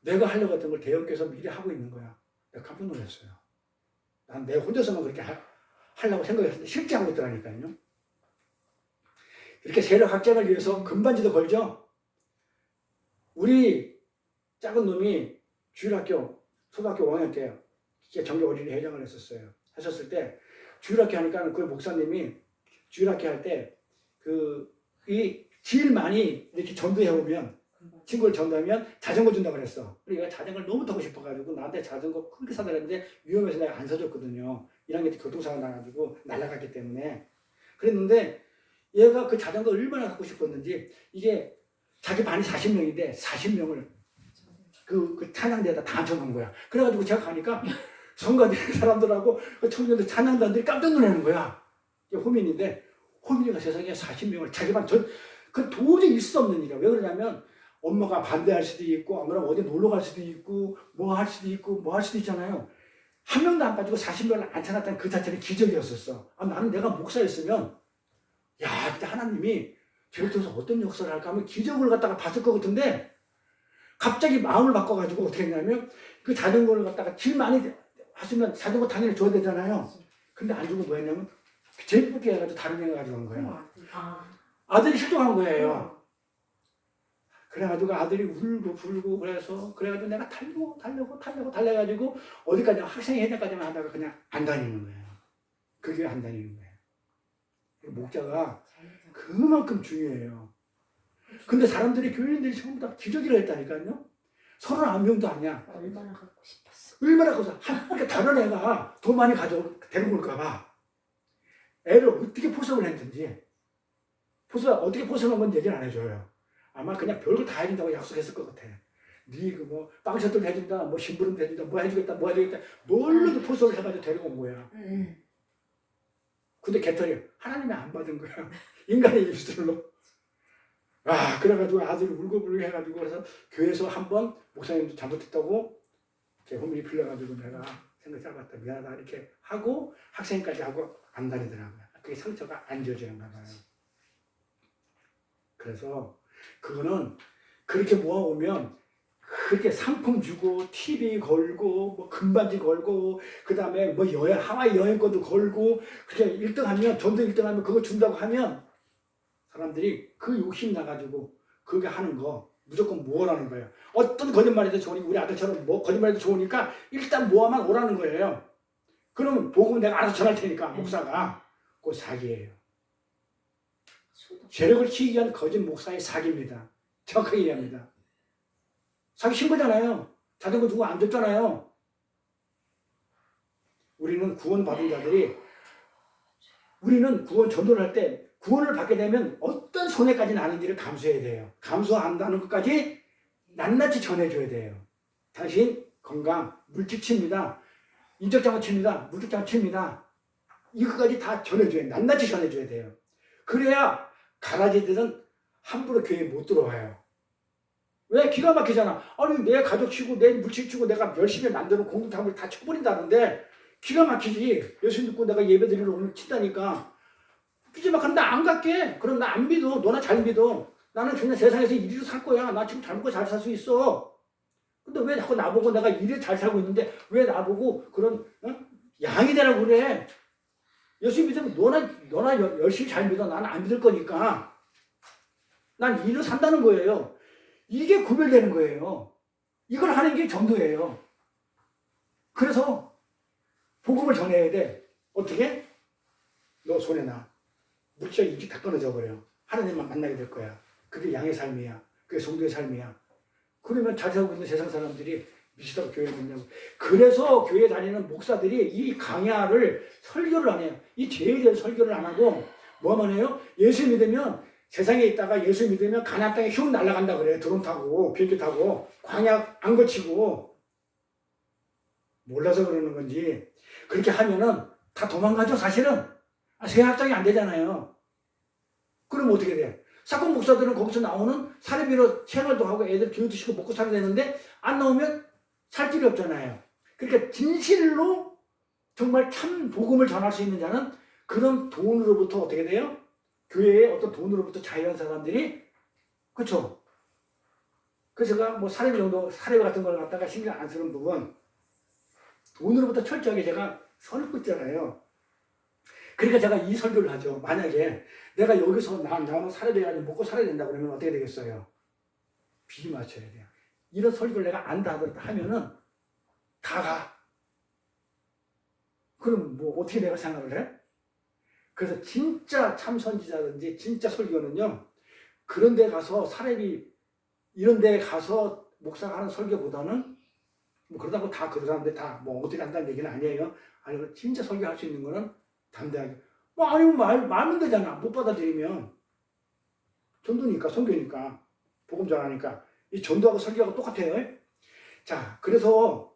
내가 하려고 했던 걸 대형께서 미리 하고 있는 거야. 내가 깜짝 놀랐어요. 난 내 혼자서만 그렇게 하려고 생각했는데 실제 하고 있더라니까요. 이렇게 세력 확장을 위해서 금반지도 걸죠. 우리 작은 놈이 주일학교 초등학교 5학년 때 정교 어린이 회장을 했었을 때 주일학교 하니까 그 목사님이 주일학교 할 때 이 제일 많이 이렇게 전도해 오면 친구를 전도하면 자전거 준다고 그랬어. 그러니까 자전거를 너무 타고 싶어가지고 나한테 자전거 크게 사달랬는데 위험해서 내가 안 사줬거든요. 1학년 때 교통사고 나가지고 날아갔기 때문에. 그랬는데 얘가 그 자전거 얼마나 갖고 싶었는지 이게 자기 반이 40명인데 40명을 그 찬양대에다 다 앉혀놓은 거야. 그래가지고 제가 가니까 성가대 사람들하고 그 청년들 찬양단들이 깜짝 놀라는 거야. 이게 호민인데 호민이가 세상에 40명을 자기 반 그 도저히 있을 수 없는 일이야. 왜 그러냐면 엄마가 반대할 수도 있고 안 그러면 어디 놀러 갈 수도 있고 뭐 할 수도 있고 뭐 할 수도 있잖아요. 한 명도 안 빠지고 40명을 앉혀놨다는 그 자체는 기적이었었어. 나는 내가 목사였으면 야 그때 하나님이 저를 통해서 어떤 역사를 할까 하면 기적을 갖다가 봤을 것 같은데 갑자기 마음을 바꿔가지고 어떻게 했냐면 그 자전거를 갖다가 길 많이 하시면 자전거 당연히 줘야 되잖아요. 근데 안 주고 뭐 했냐면 제일 뽑게 해가지고 다른 애가 가져간 거야. 아들이 실종한 거예요. 그래가지고 아들이 울고 불고 그래가지고 내가 달려가지고 어디까지 학생회 회장까지만 하다가 그냥 안 다니는 거예요. 그게 안 다니는 거예요. 목자가 그만큼 중요해요. 근데 사람들이 교인들이 전부 다 기적이라 했다니까요. 39명도 아니야. 얼마나 갖고 싶었어. 얼마나 커서 그러니까 다른 애가 돈 많이 데리고 올까 봐 애를 어떻게 포섭을 했든지 어떻게 포섭한 건 얘기를 안 해줘요. 아마 그냥 별걸 다 해준다고 약속했을 것 같아. 네 그 뭐 빵셔틀 해준다, 뭐 심부름 해준다, 뭐 해주겠다, 뭐 해주겠다, 뭘로도 포섭을 해가지고 데리고 온 거야. 근데 개털이 하나님이 안 받은 거야. 인간의 입술로. 아, 그래가지고 아들이 울고불고 해가지고 그래서 교회에서 한번 목사님도 잘못했다고 제 호밀이 빌려가지고 내가 생각 짧았다 미안하다 이렇게 하고 학생까지 하고 안 다니더라고요. 그게 상처가 안 지워지는가 봐요. 그래서 그거는 그렇게 모아오면 그렇게 상품 주고 TV 걸고 뭐 금반지 걸고 그 다음에 뭐 하와이 여행권도 걸고 그렇게 1등하면 전도 1등하면 그거 준다고 하면 사람들이 그 욕심 나가지고 그게 하는 거 무조건 모으라는 거예요. 어떤 거짓말해도 좋으니 우리 아들처럼 뭐 거짓말해도 좋으니까 일단 모아만 오라는 거예요. 그러면 복음 내가 알아서 전할 테니까 목사가 그거 사기예요. 세력을 키우기 위한 거짓 목사의 사기입니다. 정확하게 이해합니다. 사기 친 거잖아요. 자전거 두고 안 줬잖아요. 우리는 구원받은 자들이 우리는 구원 전도를 할 때 구원을 받게 되면 어떤 손해까지 나는지를 감수해야 돼요. 감수한다는 것까지 낱낱이 전해줘야 돼요. 당신 건강, 물질 칩니다. 인적장애 칩니다. 물질장애 칩니다. 이거까지 다 전해줘야 돼요. 낱낱이 전해줘야 돼요. 그래야 가라지들은 함부로 교회에 못 들어와요. 왜? 기가 막히잖아. 아니 내 가족 치고 내 물질 치고 내가 열심히 만드는 공동탑을 다 쳐버린다는데 기가 막히지. 예수 믿고 내가 예배 드리러 오늘 친다니까 기가 막히면 나 안 갈게. 그럼 나 안 믿어. 너나 잘 믿어. 나는 그냥 세상에서 이리로 살 거야. 나 지금 잘 먹고 잘 살 수 있어. 근데 왜 자꾸 나보고 내가 이리 잘 살고 있는데 왜 나보고 그런 양이 되라고 그래. 예수 믿으면 너나 열심히 잘 믿어. 나는 안 믿을 거니까. 난 이리로 산다는 거예요. 이게 구별되는 거예요. 이걸 하는 게 전도예요. 그래서 복음을 전해야 돼. 어떻게? 너 손에 나. 물질 인기 다 끊어져 버려. 하나님만 만나게 될 거야. 그게 양의 삶이야. 그게 성도의 삶이야. 그러면 잘 살고 있는 세상 사람들이 미치다고 교회에 듣냐고. 그래서 교회 다니는 목사들이 이 강야를 설교를 안 해요. 이 죄에 대한 설교를 안 하고 뭐만 해요? 예수 믿으면 세상에 있다가 예수 믿으면 가나안 땅에 흉 날아간다 그래. 드론 타고 비행기 타고 광야 안 거치고. 몰라서 그러는 건지 그렇게 하면은 다 도망가죠 사실은. 새 합장이 안 되잖아요. 그럼 어떻게 돼? 사건 목사들은 거기서 나오는 사례비로 생활도 하고 애들 교육도 시키고 먹고 살아야 되는데 안 나오면 살 길이 없잖아요. 그러니까 진실로 정말 참 복음을 전할 수 있는 자는 그런 돈으로부터 어떻게 돼요? 교회의 어떤 돈으로부터 자유한 사람들이 그렇죠. 그래서 제가 뭐 사례비 정도 사례 같은 걸 갖다가 신경 안 쓰는 부분 돈으로부터 철저하게 제가 선을 긋잖아요. 그러니까 제가 이 설교를 하죠. 만약에 내가 여기서 나는 살아야 가지고 먹고 살아야 된다 그러면 어떻게 되겠어요? 비리 맞춰야 돼요. 이런 설교를 내가 안다 하면은 다 가. 그럼 뭐 어떻게 내가 생각을 해? 그래서 진짜 참 선지자든지 진짜 설교는요. 그런 데 가서 사례비 이런 데 가서 목사가 하는 설교보다는 뭐 그러다고 다 그런 사람들 다 뭐 어떻게 한다는 얘기는 아니에요. 아니 진짜 설교할 수 있는 거는 담대하게. 뭐 아니면 말면 되잖아. 못 받아들이면. 전도니까 선교니까 복음 전하니까 이 전도하고 설교하고 똑같아요. 자 그래서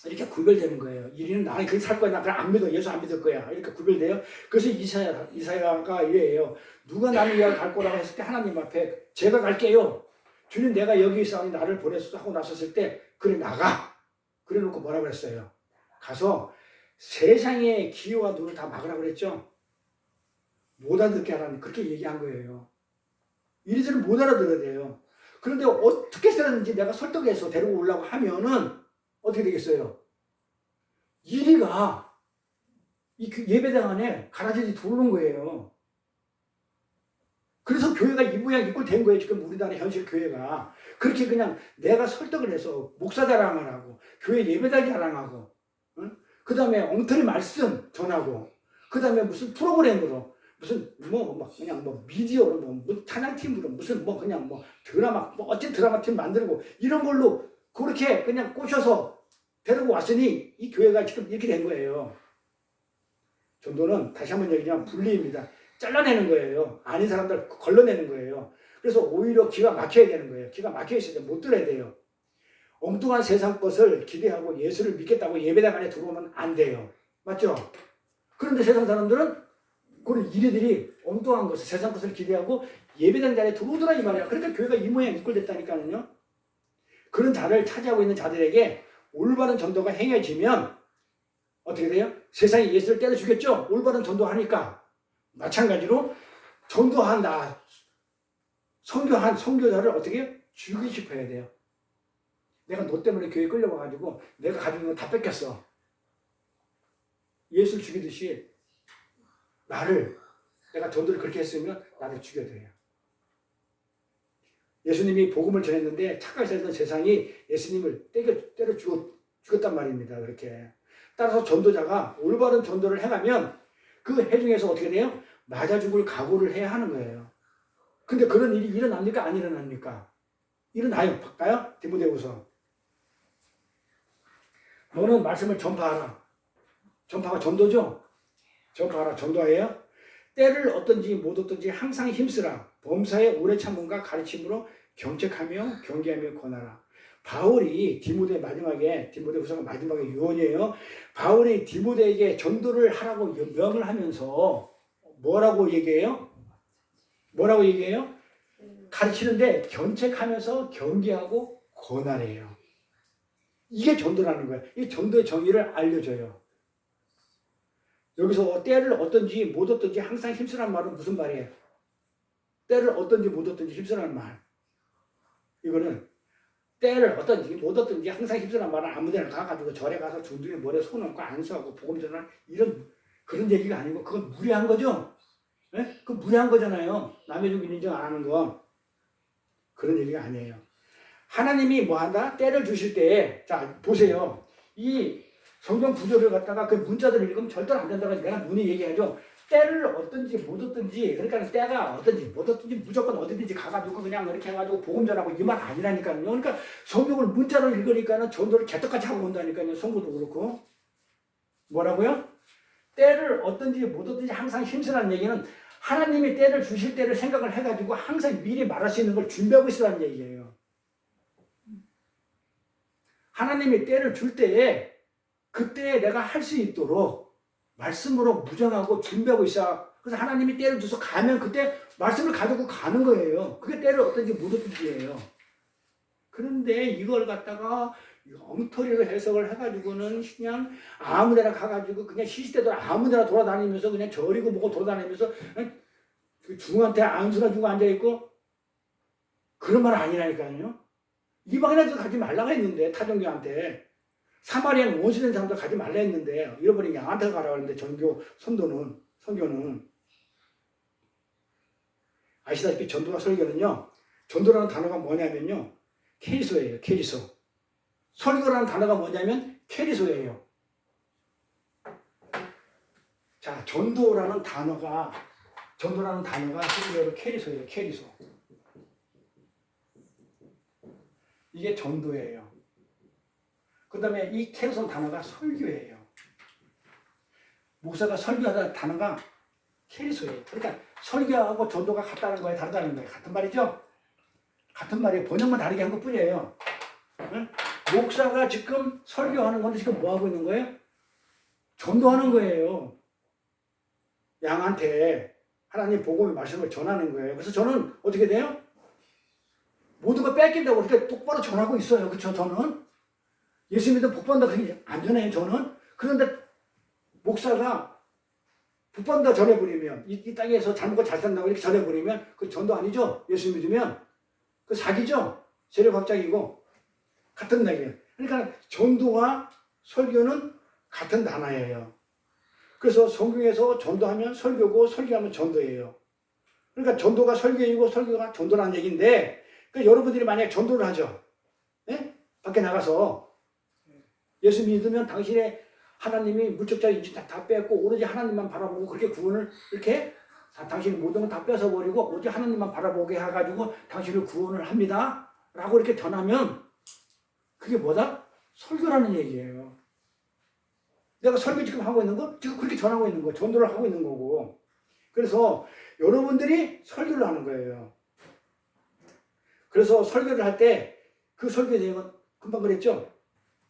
이렇게 구별되는 거예요. 이리는 나는 그렇게 살 거야. 나 그냥 안 믿어. 예수 안 믿을 거야. 이렇게 구별돼요. 그래서 이사야가 이래요. 누가 나를 위하여 갈 거라고 했을 때 하나님 앞에 제가 갈게요. 주님 내가 여기 있사오니 나를 보내소서 하고 나섰을 때 그래 나가. 그래 놓고 뭐라고 그랬어요. 가서 세상의 기회와 눈을 다 막으라고 그랬죠. 못 알아듣게 하라니 그렇게 얘기한 거예요. 이리저리 못 알아들어야 돼요. 그런데 어떻게 쓰는지 내가 설득해서 데리고 오려고 하면은 어떻게 되겠어요? 이리가 이 예배당 안에 가라지들이 들어오는 거예요. 그래서 교회가 이 모양 이 꼴 된 거예요. 지금 우리나라 현실 교회가. 그렇게 그냥 내가 설득을 해서 목사 자랑을 하고 교회 예배당 자랑하고 그 다음에 엉터리 말씀 전하고 그 다음에 무슨 프로그램으로 무슨 뭐 그냥 뭐 미디어로 뭐 찬양팀으로 무슨 뭐 그냥 뭐 드라마 뭐 어쨌든 드라마 팀 만들고 이런 걸로 그렇게 그냥 꼬셔서 데리고 왔으니 이 교회가 지금 이렇게 된 거예요. 전도는 다시 한번 얘기하면 분리입니다. 잘라내는 거예요. 아닌 사람들 걸러내는 거예요. 그래서 오히려 기가 막혀야 되는 거예요. 기가 막혀 있어야 돼요. 못 들어야 돼요. 엉뚱한 세상 것을 기대하고 예수를 믿겠다고 예배당 안에 들어오면 안 돼요. 맞죠? 그런데 세상 사람들은 그런 이래들이 엉뚱한 것을 세상 것을 기대하고 예배당 안에 들어오더라 이 말이야. 그러니까 교회가 이 모양 이꼴됐다니까요. 그런 자를 차지하고 있는 자들에게 올바른 전도가 행해지면 어떻게 돼요? 세상이 예수를 때려 주겠죠? 올바른 전도하니까. 마찬가지로 전도한 나 선교한 선교자를 어떻게 죽이고 싶어야 돼요. 내가 너 때문에 교회 끌려와가지고 내가 가지고 있는 거 다 뺏겼어. 예수를 죽이듯이 내가 전도를 그렇게 했으면 나를 죽여야 돼요. 예수님이 복음을 전했는데 착하게 살던 세상이 예수님을 때려 죽었단 말입니다. 그렇게. 따라서 전도자가 올바른 전도를 해가면 그 해중에서 어떻게 돼요? 맞아 죽을 각오를 해야 하는 거예요. 근데 그런 일이 일어납니까? 안 일어납니까? 일어나요. 볼까요? 디모데후서. 너는 말씀을 전파하라. 전파가 전도죠? 전파하라. 전도예요. 때를 얻든지 못 얻든지 항상 힘쓰라. 범사의 오래 참음과 가르침으로 경책하며 경계하며 권하라. 바울이 디모데후서가 마지막에 유언이에요. 바울이 디모데에게 전도를 하라고 명을 하면서 뭐라고 얘기해요? 가르치는데 견책하면서 경계하고 권하래요. 이게 전도라는 거예요. 이 전도의 정의를 알려줘요. 여기서 때를 얻든지 못 얻든지 항상 힘쓰라는 말은 무슨 말이에요? 때를 얻든지 못 얻든지 힘쓰라는 말. 이거는 때를 얻든지 못 얻든지 항상 힘쓰라는 말은 아무데나 가가지고 절에 가서 중둥이에 머리에 손 얹고 안수하고 복음 전하는 이런 그런 얘기가 아니고 그건 무례한 거죠? 네? 그 무례한 거잖아요. 남의 종 인정 안 하는 거. 그런 얘기가 아니에요. 하나님이 뭐 한다? 때를 주실 때, 자, 보세요. 이 성경 구조를 갖다가 그 문자들을 읽으면 절대로 안 된다고 내가 눈이 얘기하죠. 때를 얻든지 못 얻든지, 그러니까 때가 얻든지 못 얻든지 무조건 어디든지 가가지고 그냥 이렇게 해가지고 복음 전하고 이 말 아니라니까요. 그러니까 성경을 문자로 읽으니까는 전도를 개떡같이 하고 온다니까요. 성도도 그렇고. 뭐라고요? 때를 얻든지 못 얻든지 항상 힘쓰라는 얘기는 하나님이 때를 주실 때를 생각을 해가지고 항상 미리 말할 수 있는 걸 준비하고 있으라는 얘기예요. 하나님이 때를 줄 때에 그때 내가 할 수 있도록 말씀으로 무장하고 준비하고 있어. 그래서 하나님이 때를 줘서 가면 그때 말씀을 가지고 가는 거예요. 그게 때를 얻든지 못 얻든지예요. 그런데 이걸 갖다가 엉터리로 해석을 해가지고는 그냥 아무데나 가가지고 그냥 시시때도 아무데나 돌아다니면서 그냥 저리고 뭐고 돌아다니면서 중한테 안수나 주고 앉아있고 그런 말 아니라니까요. 이방인한테 가지 말라고 했는데 타종교한테 사마리아는 원수된 사람들 가지 말라 했는데 잃어버린 양한테 가라고 했는데 선교는 아시다시피 전도와 설교는요. 전도라는 단어가 뭐냐면요. 케리소예요. 케리소. 설교라는 단어가 뭐냐면 케리소예요. 자, 전도라는 단어가 설교로 케리소예요. 케리소. 이게 전도예요. 그 다음에 이 케리소 단어가 설교예요. 목사가 설교하다 단어가 케리소예요. 그러니까 설교하고 전도가 같다는 거예요? 다르다는 거예요? 같은 말이죠? 같은 말이에요. 번역만 다르게 한 것뿐이에요. 응? 목사가 지금 설교하는 건데 지금 뭐 하고 있는 거예요? 전도하는 거예요. 양한테 하나님 복음의 말씀을 전하는 거예요. 그래서 저는 어떻게 돼요? 모든 걸 뺏긴다고 그렇게 똑바로 전하고 있어요. 그렇죠? 저는 예수 믿으면 복 받는다 그렇게 안 전해요. 저는. 그런데 목사가 복 받는다 전해버리면 이 땅에서 잘 먹고 잘 산다고 이렇게 전해버리면 그 전도 아니죠? 예수 믿으면 그 사기죠? 세력 확장이고 같은 단계예요. 그러니까 전도와 설교는 같은 단어예요. 그래서 성경에서 전도하면 설교고 설교하면 전도예요. 그러니까 전도가 설교이고 설교가 전도라는 얘기인데 그러니까 여러분들이 만약에 전도를 하죠. 네? 밖에 나가서 예수 믿으면 당신의 하나님이 물질자 인지 다 뺏고 오로지 하나님만 바라보고 그렇게 구원을 이렇게 당신의 모든 걸 다 뺏어버리고 오직 하나님만 바라보게 해가지고 당신을 구원을 합니다. 라고 이렇게 전하면 그게 뭐다? 설교라는 얘기예요. 내가 설교 지금 하고 있는 거 지금 그렇게 전하고 있는 거, 전도를 하고 있는 거고. 그래서 여러분들이 설교를 하는 거예요. 그래서 설교를 할 때 그 설교 내용은 금방 그랬죠.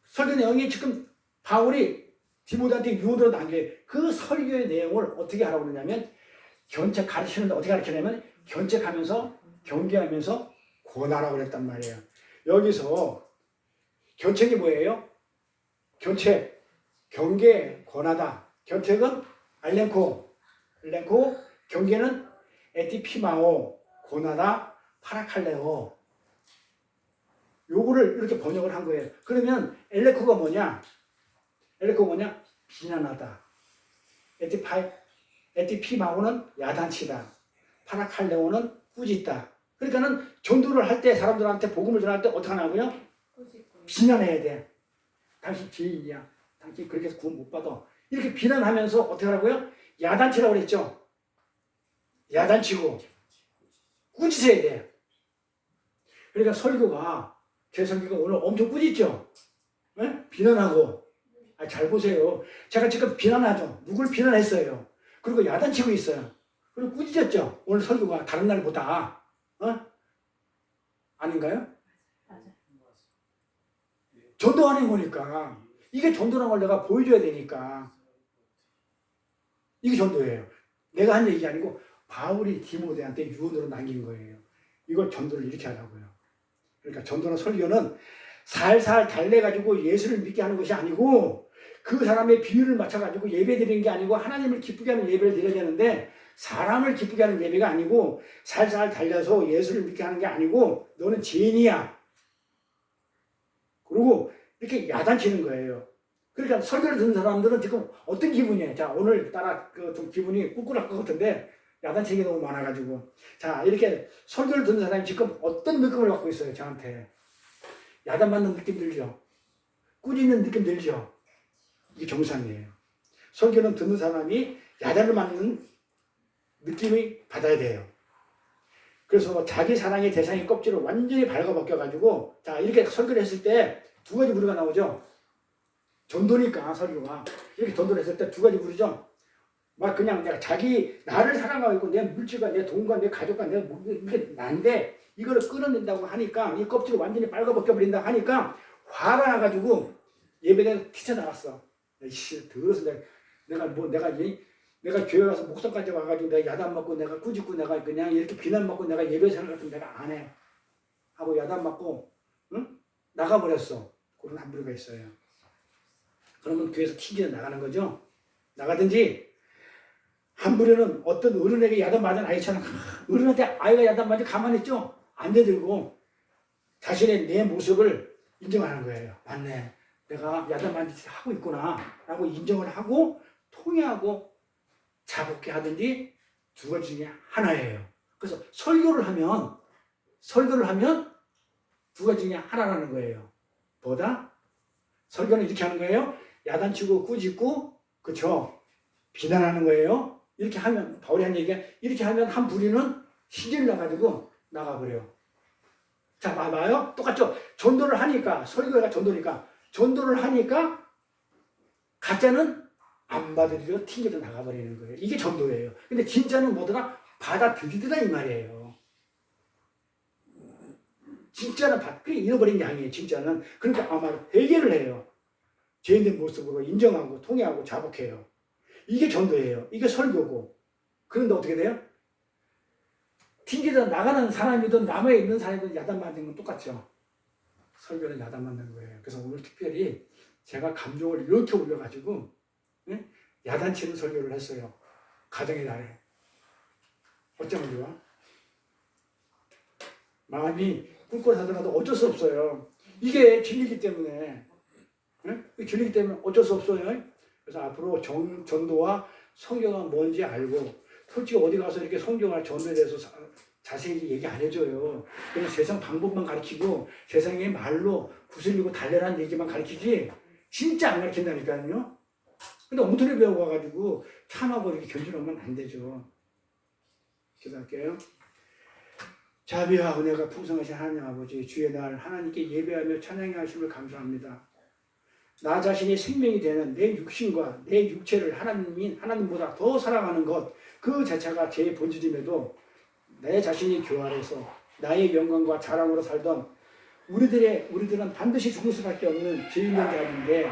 설교 내용이 지금 바울이 디모데한테 유언으로 남겨 그 설교의 내용을 어떻게 하라고 그러냐면 견책 가르치는데 어떻게 가르치냐면 견책하면서 경계하면서 권하라고 그랬단 말이에요. 여기서 견책이 뭐예요? 견책, 경계, 권하다. 견책은 알렌코, 경계는 에티피마오, 권하다, 파라칼레오. 요거를 이렇게 번역을 한 거예요. 그러면 엘레코가 뭐냐? 비난하다. 에티피마오는 야단치다. 파라칼레오는 꾸짖다. 그러니까는 전도를 할 때 사람들한테 복음을 전할 때 어떻게 하냐고요? 비난해야 돼. 당신 죄인이야. 당신 그렇게 해서 구원 못 받아. 이렇게 비난하면서 어떻게 하라고요? 야단치라고 그랬죠. 야단치고 꾸짖어야 돼. 그러니까 설교가 제 설교가 오늘 엄청 꾸짖죠. 네? 비난하고. 잘 보세요. 제가 지금 비난하죠. 누굴 비난했어요. 그리고 야단치고 있어요. 그리고 꾸짖었죠. 오늘 설교가 다른 날보다. 아닌가요? 전도하는 거니까. 이게 전도라는 걸 내가 보여줘야 되니까. 이게 전도예요. 내가 한 얘기 아니고 바울이 디모데한테 유언으로 남긴 거예요. 이걸 전도를 이렇게 하라고요. 그러니까 전도나 설교는 살살 달래가지고 예수를 믿게 하는 것이 아니고 그 사람의 비율을 맞춰가지고 예배 드리는 게 아니고 하나님을 기쁘게 하는 예배를 드려야 되는데 사람을 기쁘게 하는 예배가 아니고 살살 달려서 예수를 믿게 하는 게 아니고 너는 죄인이야. 그리고 이렇게 야단치는 거예요. 그러니까 설교를 듣는 사람들은 지금 어떤 기분이에요? 자, 오늘따라 좀 기분이 꿀꿀할 것 같은데 야단치기 너무 많아가지고 자, 이렇게 설교를 듣는 사람이 지금 어떤 느낌을 갖고 있어요? 저한테 야단맞는 느낌 들죠? 꾸짖는 느낌 들죠? 이게 정상이에요. 설교는 듣는 사람이 야단을 맞는 느낌이 받아야 돼요. 그래서 자기 사랑의 대상의 껍질을 완전히 밝아벗겨가지고 자, 이렇게 설교를 했을 때 두 가지 부류가 나오죠. 전도니까 설교가 이렇게 전도를 했을 때 두 가지 부류죠. 막 그냥 내가 나를 사랑하고 있고 내 물질과 내 돈과 내 가족과 내 이게 난데 이거를 끌어낸다고 하니까 이 껍질을 완전히 빨가벗겨 버린다고 하니까 화가 나가지고 예배당에 튀쳐나갔어. 이씨 더러워서 내가 교회 가서 목사까지 와가지고 내가 야단 맞고 내가 꾸짖고 내가 그냥 이렇게 비난 맞고 내가 예배 생활 같은 내가 안 해 하고 야단 맞고 응? 나가버렸어. 그런 한 부류가 있어요. 그러면 교회에서 튕겨 나가는 거죠. 나가든지 한 부류는 어떤 어른에게 야단 맞은 아이처럼 어른한테 아이가 야단 맞으면 가만히 있죠. 안 대들고 자신의 내 모습을 인정하는 거예요. 맞네. 내가 야단 맞은 짓을 하고 있구나 라고 인정을 하고 통회하고 자복해 하든지 두 가지 중에 하나예요. 그래서 설교를 하면 두 가지 중에 하나라는 거예요. 뭐다? 설교는 이렇게 하는 거예요. 야단치고 꾸짖고 그쵸? 비난하는 거예요. 이렇게 하면 바울이 한 얘기가 이렇게 하면 한 부류는 시질 나가지고 나가버려. 자 봐봐요. 똑같죠? 전도를 하니까 설교가 전도를 하니까 가짜는 안 받아들이고 튕겨서 나가버리는 거예요. 이게 전도예요. 근데 진짜는 뭐더라? 받아들이더라 이 말이에요. 진짜는 그게 잃어버린 게 아니에요. 진짜는. 그러니까 아마 회개를 해요. 죄인된 모습으로 인정하고 통회하고 자복해요. 이게 전도예요. 이게 설교고. 그런데 어떻게 돼요? 튕겨서 나가는 사람이든 남에 있는 사람이든 야단 맞는 건 똑같죠. 설교는 야단 맞는 거예요. 그래서 오늘 특별히 제가 감정을 이렇게 올려가지고 야단치는 설교를 했어요. 가정의 날에. 어쩌면 좋아? 마음이 꿀꿀하더라도 어쩔 수 없어요. 이게 진리기 때문에. 진리기 때문에 어쩔 수 없어요. 그래서 앞으로 전도와 성경은 뭔지 알고 솔직히 어디 가서 이렇게 성경과 전도에 대해서 자세히 얘기 안 해줘요. 그냥 세상 방법만 가르치고 세상의 말로 구슬리고 달래라는 얘기만 가르치지 진짜 안 가르친다니까요. 근데 엉터리 배우고 와가지고 참하고 이렇게 견주면 안 되죠. 기도할게요. 자비와 은혜가 풍성하신 하나님 아버지, 주의 날 하나님께 예배하며 찬양해 하심을 감사합니다. 나 자신이 생명이 되는 내 육신과 내 육체를 하나님보다 더 사랑하는 것, 그 자체가 제 본질임에도 내 자신이 교활해서 나의 영광과 자랑으로 살던 우리들은 반드시 죽을 수밖에 없는 죄 있는 자인데,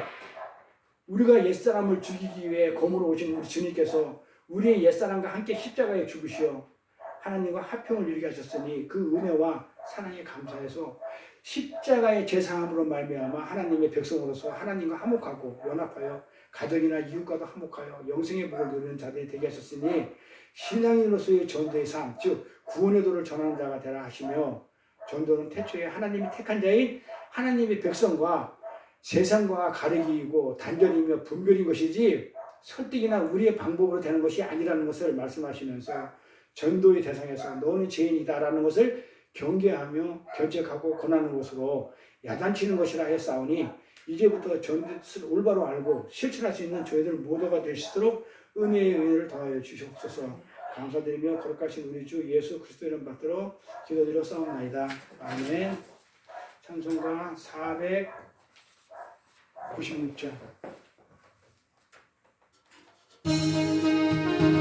우리가 옛사람을 죽이기 위해 검으로 오신 우리 주님께서 우리의 옛사람과 함께 십자가에 죽으시어 하나님과 화평을 이루게 하셨으니 그 은혜와 사랑에 감사해서 십자가의 제사함으로 말미암아 하나님의 백성으로서 하나님과 화목하고 연합하여 가정이나 이웃과도 화목하여 영생의 복을 누리는 자들이 되게 하셨으니 신앙인으로서의 전도의 삶, 즉 구원의 도를 전하는 자가 되라 하시며, 전도는 태초에 하나님이 택한 자인 하나님의 백성과 세상과 가르기이고 단절이며 분별인 것이지 설득이나 우리의 방법으로 되는 것이 아니라는 것을 말씀하시면서 전도의 대상에서 너는 죄인이다라는 것을 경계하며 견책하고 권하는 것으로 야단치는 것이라 했사오니, 이제부터 전도를 올바로 알고 실천할 수 있는 저희들 모두가 되시도록 은혜의 은혜를 더하여 주시옵소서. 감사드리며 거룩하신 우리 주 예수 그리스도 이름 받들어 기도드려 싸움나이다. 아멘. 찬송가 496장.